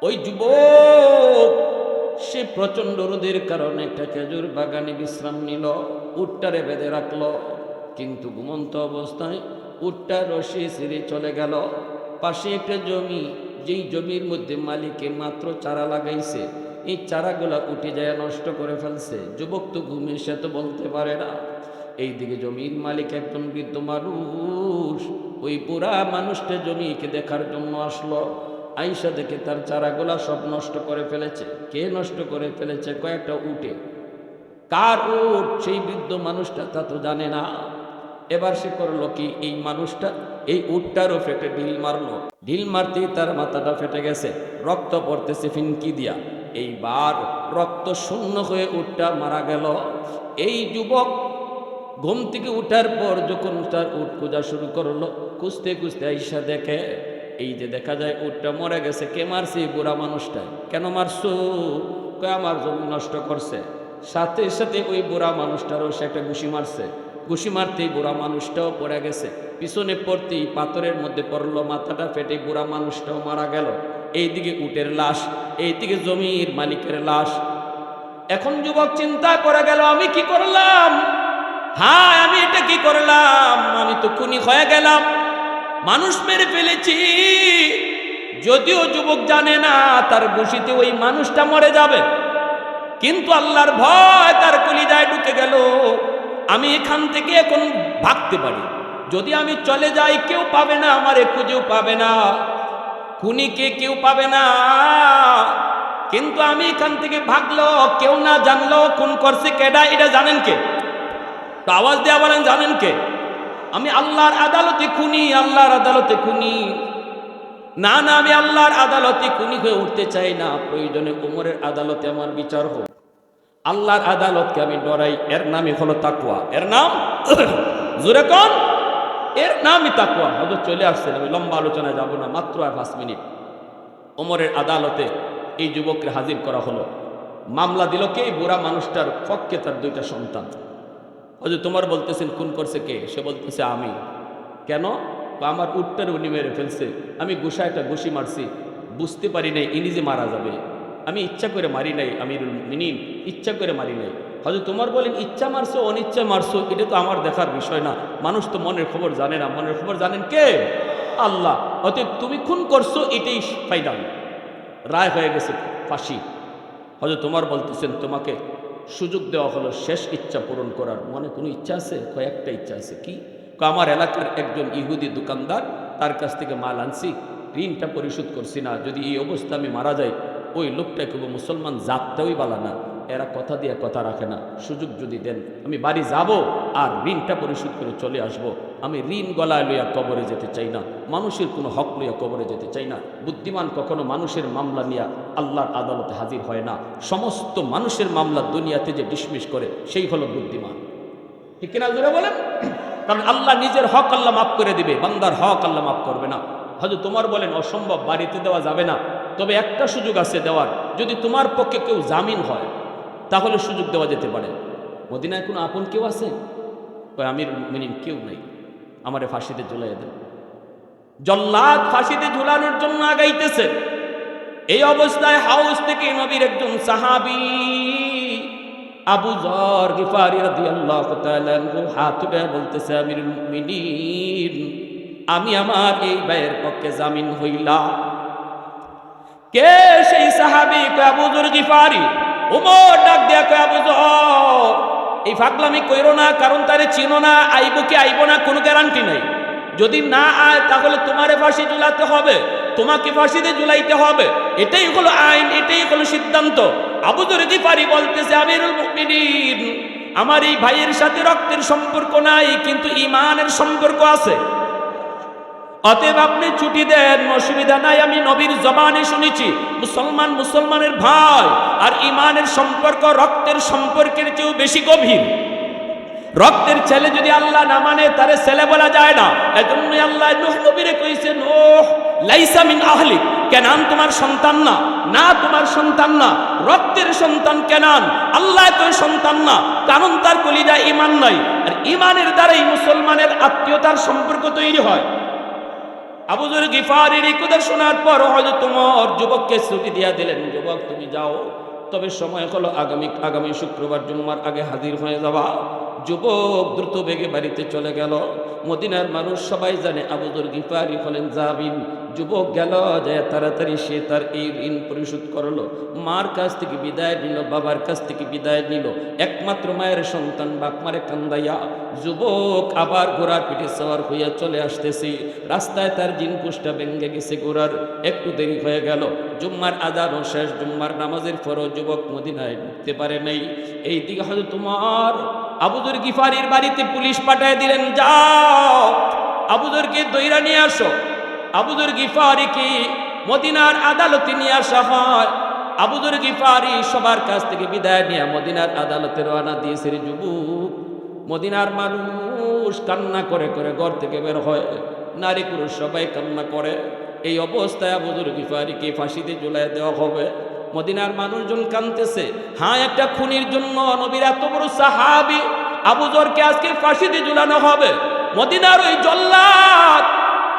ওই যুবক সে প্রচণ্ড রোদের কারণে একটা খেজুর বাগানে বিশ্রাম নিল, উটটারে বেঁধে রাখলো, কিন্তু ঘুমন্ত অবস্থায় উটটা রশি ছিঁড়ে চলে গেল। পাশে একটা জমি, যেই জমির মধ্যে মালিকে মাত্র চারা লাগাইছে, এই চারাগুলা উঠে যায় নষ্ট করে ফেলছে। যুবক তো ঘুমে, সে তো বলতে পারে না। এইদিকে জমির মালিক একজন বৃদ্ধ মানুষ, ওই বুড়া মানুষটা জমিকে দেখার জন্য আসলো। আইসা দেখে তার চারাগুলা সব নষ্ট করে ফেলেছে। কে নষ্ট করে ফেলেছে? কয়েকটা উটে। কার উট? সেই বৃদ্ধ মানুষটা তা তো জানে না। এবার সে করলো কি, এই মানুষটা এই উটটারও ফেটে ঢিল মারলো। ঢিল মারতেই তার মাথাটা ফেটে গেছে, রক্ত পড়তেছে ফিনকি দিয়া। এইবার রক্ত শূন্য হয়ে উটটা মারা গেল। এই যুবক ঘুম থেকে উঠার পর যখন তার উট খোঁজা শুরু করলো, খুঁজতে খুঁজতে আইসা দেখে এই যে দেখা যায় উটটা মরে গেছে। কে মারছে? বুড়া মানুষটা। কেন মারছো? কয় আমার জমি নষ্ট করছে। সাথে সাথে ওই বুড়া মানুষটারও সে একটা ঘুষি মারছে। ঘুষি মারতেই বুড়া মানুষটাও পড়ে গেছে, পিছনে পড়তেই পাথরের মধ্যে পড়লো, মাথাটা ফেটে বুড়া মানুষটাও মারা গেল। এইদিকে উটের লাশ, এইদিকে জমির মালিকের লাশ। এখন যুবক চিন্তা করে গেল, আমি কি করলাম? হ্যাঁ, আমি এটা কি করলাম? আমি তো খুনি হয়ে গেলাম, মানুষ মেরে ফেলেছি। যদিও যুবক জানে না তার ঘুষিতে ওই মানুষটা মরে যাবে, কিন্তু আল্লাহর ভয় তার কলিজায় ঢুকে গেল। আমি এখান থেকে এখন ভাগতে পারি, যদি আমি চলে যাই কেউ পাবে না, আমারে খুঁজেও পাবে না, খুনিকে কেউ পাবে না। কিন্তু আমি এখান থেকে ভাগলো, কেউ না জানলো খুন করছে কেডা, এটা জানেন কে? তো আওয়াজ দেয়া বলেন, জানেন কে? আমি আল্লাহর আদালতে খুনি, আল্লাহর আদালতে খুনি। না না, আমি আল্লাহর আদালতে খুনি হয়ে উঠতে চাই না। প্রয়োজনে ওমরের আদালতে আমার বিচার হোক। আল্লাহর আদালতকে আমি ডরাই। এর নামই হলো তাকওয়া। এর নাম জোরে কোন? এর নামই তাকওয়া। হযরত চলে আসছেন, আমি লম্বা আলোচনায় যাব না, মাত্র 5 মিনিট। ওমরের আদালতে এই যুবককে হাজির করা হলো। মামলা দিল কে? বুড়া মানুষটার পক্ষে তার 2টা সন্তান। হযরত ওমর বলতেছেন, খুন করছে কে? সে বলতেছে আমি। কেন? আমার উটটার উনি মেরে ফেলছে, আমি গুসায়টা ঘুষি মারছি, বুঝতে পারি নাই ইনি যে মারা যাবে। আমি ইচ্ছা করে মারি নাই আমিরুল মুমিনিন, ইচ্ছা করে মারি নাই। হযরত ওমর বলেন, ইচ্ছা মারছো অনিচ্ছা মারছো এটা তো আমার দেখার বিষয় না, মানুষ তো মনের খবর জানে না। মনের খবর জানেন কে? আল্লাহ। অতএব তুমি খুন করছো, এটাই ফাইনাল, রায় হয়ে গেছে, ফাঁসি। হযরত ওমর বলতেছেন, তোমাকে সুযোগ দেওয়া হলো শেষ ইচ্ছা পূরণ করার। মনে কোনো ইচ্ছা আছে? কয়েকটা ইচ্ছা আছে। কি? আমার এলাকার একজন ইহুদি দোকানদার, তার কাছ থেকে মাল আনছি, ঋণটা পরিশোধ করছি না, যদি এই অবস্থা আমি মারা যাই, ওই লোকটা কেবল মুসলমান জাতটাই বালা না, এরা কথা দিয়ে কথা রাখে না। সুযোগ যদি দেন আমি বাড়ি যাব আর ঋণটা পরিশোধ করে চলে আসব। আমি ঋণ গলায় লইয়া কবরে যেতে চাই না, মানুষের কোনো হক লইয়া কবরে যেতে চাই না। বুদ্ধিমান কখনো মানুষের মামলা নিয়ে আল্লাহর আদালতে হাজির হয় না। সমস্ত মানুষের মামলা দুনিয়াতে যে ডিসমিস করে সেই হলো বুদ্ধিমান। ঠিক কিনা জোরে বলেন? কারণ আল্লাহ নিজের হক আল্লাহ মাফ করে দিবে, বান্দার হক আল্লাহ মাফ করবে না। হয়তো তোমার বলেন অসম্ভব, বাড়িতে দেওয়া যাবে না, তবে একটা সুযোগ আছে দেওয়ার। যদি তোমার পক্ষে কেউ জামিন হয় তাহলে সুযোগ দেওয়া যেতে পারে। মদিনায় কোনো আপন কেউ আছে? আমির মুমিনিন কেউ নেই, আমারে ফাঁসিতে ঝুলাই দেন। জল্লাদ ফাঁসিতে ঝুলানোর জন্য আগাইতেছে। এই অবস্থায় হাউস থেকে নবীর একজন সাহাবী আবু যর গিফারি রাদিয়াল্লাহু তাআলা আনহু হাত তুলে বলতেছে, আমিরুল মুমিনিন, আমি আমার এই ভাইয়ের পক্ষে জামিন হইলাম। কে সেই সাহাবী? আবু যর গিফারি। ওমর ডাক দিয়া কয়, আবু যর, এই ফাগলামি কইরো না, কারণ তারে চিনো না, আইব কি আইব না কোনো গ্যারান্টি নাই। যদি না আয় তাহলে তোমারে ফাঁসি ঝুলাতে হবে, তোমাকে ফাঁসিতে ঝুলাইতে হবে। এটাই হলো আইন, এটাই হলো সিদ্ধান্ত। আবু যর গিফারি বলতেছে, আমিরুল মুমিনিন, আমার এই ভাইয়ের সাথে রক্তের সম্পর্ক নাই, কিন্তু ঈমানের সম্পর্ক আছে। অতএব আপনি ছুটি দেন, অসুবিধা নাই। আমি নবীর জবানে শুনেছি মুসলমান মুসলমানের ভাই, আর ঈমানের সম্পর্ক রক্তের সম্পর্কের চেয়েও বেশি গভীর। রক্তের ছেলে যদি আল্লাহ না মানে তারে ছেলে বলা যায় না। এজন্যই আল্লাহ নূহ নবীরে কইছে, নূহ লাইসা মিন আহলিক, কেনান তোমার সন্তান না, না তোমার সন্তান না, রক্তের সন্তান কেনান, আল্লাহ কই সন্তান না, কারণ তার কলিজায় ঈমান নাই। আর ঈমানের দ্বারাই মুসলমানের আত্মীয়তার সম্পর্ক তৈরি হয়। আবু যর গিফারির এই কথা শোনার পর হয়তো তোমার যুবককে ছুটি দিয়া দিলেন, যুবক তুমি যাও, তবে সময় হলো আগামী শুক্রবার জুম্মার আগে হাজির হয়ে যাবা। যুবক দ্রুত বেগে বাড়িতে চলে গেল। মদিনার মানুষ সবাই জানে আবু যর গিফারি হলেন জামিন। যুবক গেল, যায় তাড়াতাড়ি সে তার এই ঋণ পরিশোধ করলো। মার কাছ থেকে বিদায় নিল, বাবার কাছ থেকে বিদায় নিল। একমাত্র মায়ের সন্তান বাপ মারে কান্দাইয়া যুবক আবার ঘোড়ার পিঠে সওয়ার হইয়া চলে আসতেছে। রাস্তায় তার জিনপুষটা ভেঙে গেছে, ঘোড়ার একটু দেরি হয়ে গেল। জুম্মার আজানও শেষ, জুম্মার নামাজের পরও যুবক মদিনায় ঢুকতে পারে নাই। এই দিকে হয়তো তোমার আবু যর গিফারির বাড়িতে পুলিশ পাঠিয়ে দিলেন, যাও আবু যরকে দইরা নিয়ে আসো। আবু যর গিফারিকে মদিনার আদালতে নিয়ে আসা হয়। আবু যর গিফারি সবার কাছ থেকে বিদায় নিয়ে মদিনার আদালতে রওনা দিয়েছে। যুবক মদিনার মানুষ কান্না করে করে ঘর থেকে বের হয়, নারী পুরুষ সবাই কান্না করে। এই অবস্থায় আবু যর গিফারিকে ফাঁসিতে ঝুলাই দেওয়া হবে। মদিনার মানুষজন কাঁদতেছে। হ্যাঁ, একটা খুনির জন্য নবীর এত বড় সাহাবী আবু যরকে আজকে ফাঁসিতে ঝুলানো হবে। মদিনার ওই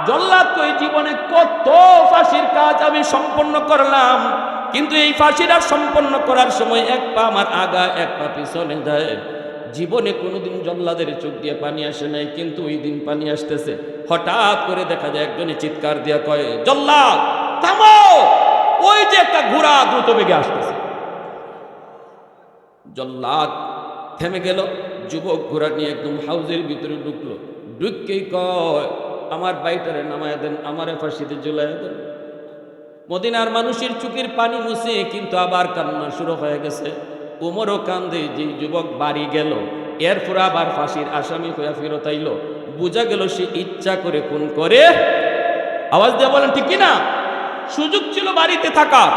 জল্লাদ কই জীবনে কত ফাঁসির কাজ আমি সম্পন্ন করলাম, কিন্তু এই ফাঁসিটা সম্পন্ন করার সময় এক পা আমার আগা এক পা পিছনে যায়। জীবনে কোনোদিন জল্লাদের চোখ দিয়ে পানি আসে নাই, কিন্তু ওই দিন পানি আসতেছে। হঠাৎ করে দেখা যায় একজনে চিৎকার দিয়া কয়, জল্লাদ থামো, ওই যে একটা ঘোড়া দ্রুত বেগে আসতেছে। জল্লাদ থেমে গেল। যুবক ঘোড়া নিয়ে একদম হাউজের ভিতরে ঢুকলো। ঢুককেই কয়, আমার বাইটারে নামায় দেন, আমারে ফাঁসিতে ঝুলাইয়া দেন। মদিনার মানুষের চোখের পানি মুছে কিন্তু আবার কান্না শুরু হয়ে গেছে। ওমরও কান্দে। যে যুবক বাড়ি গেল, এরপর আবার ফাঁসির আসামি হইয়া ফেরত আইল। বোঝা গেল সে ইচ্ছা করে খুন করে। আওয়াজ দিয়ে বলেন ঠিক কিনা? সুযোগ ছিল বাড়িতে থাকার,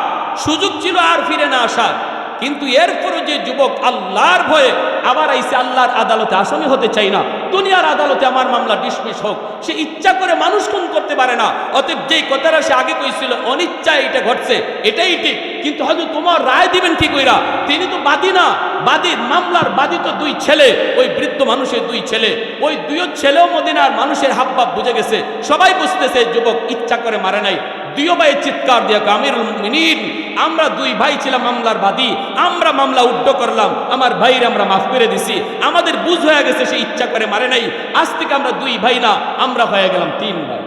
সুযোগ ছিল আর ফিরে না আসার, কিন্তু এরপরও যে যুবক আল্লাহর ভয়ে আবার আইসে আল্লাহর আদালতে আসামি হতে চাই না, দুনিয়ার আদালতে আমার মামলা ডিসমিস হোক, সে ইচ্ছা করে মানুষ খুন করতে পারে না। অতএব যেই কথাটা সে আগে কইছিল অনিচ্ছায় এটা ঘটছে, এটাই ঠিক। কিন্তু হয়তো তোমার রায় দিবেন কি কইরা? তিনি তো বাদী না, বাদীর মামলার বাদী তো দুই ছেলে, ওই বৃদ্ধ মানুষের দুই ছেলে। ওই দুই ছেলেও মদিনার মানুষের হাবভাব বুঝে গেছে। সবাই বুঝতেছে যুবক ইচ্ছা করে মারে নাই। দুই ভাই চিৎকার দিয়া আমিরুল মুমিনিন, আমরা দুই ভাই ছিলাম মামলার বাদী, আমরা মামলা উড্ড করলাম, আমার ভাইয়ের আমরা মাফ করে দিছি, আমাদের বুঝ হয়ে গেছে সে ইচ্ছা করে মারে নাই। আজ থেকে আমরা দুই ভাই না, আমরা হয়ে গেলাম তিন ভাই।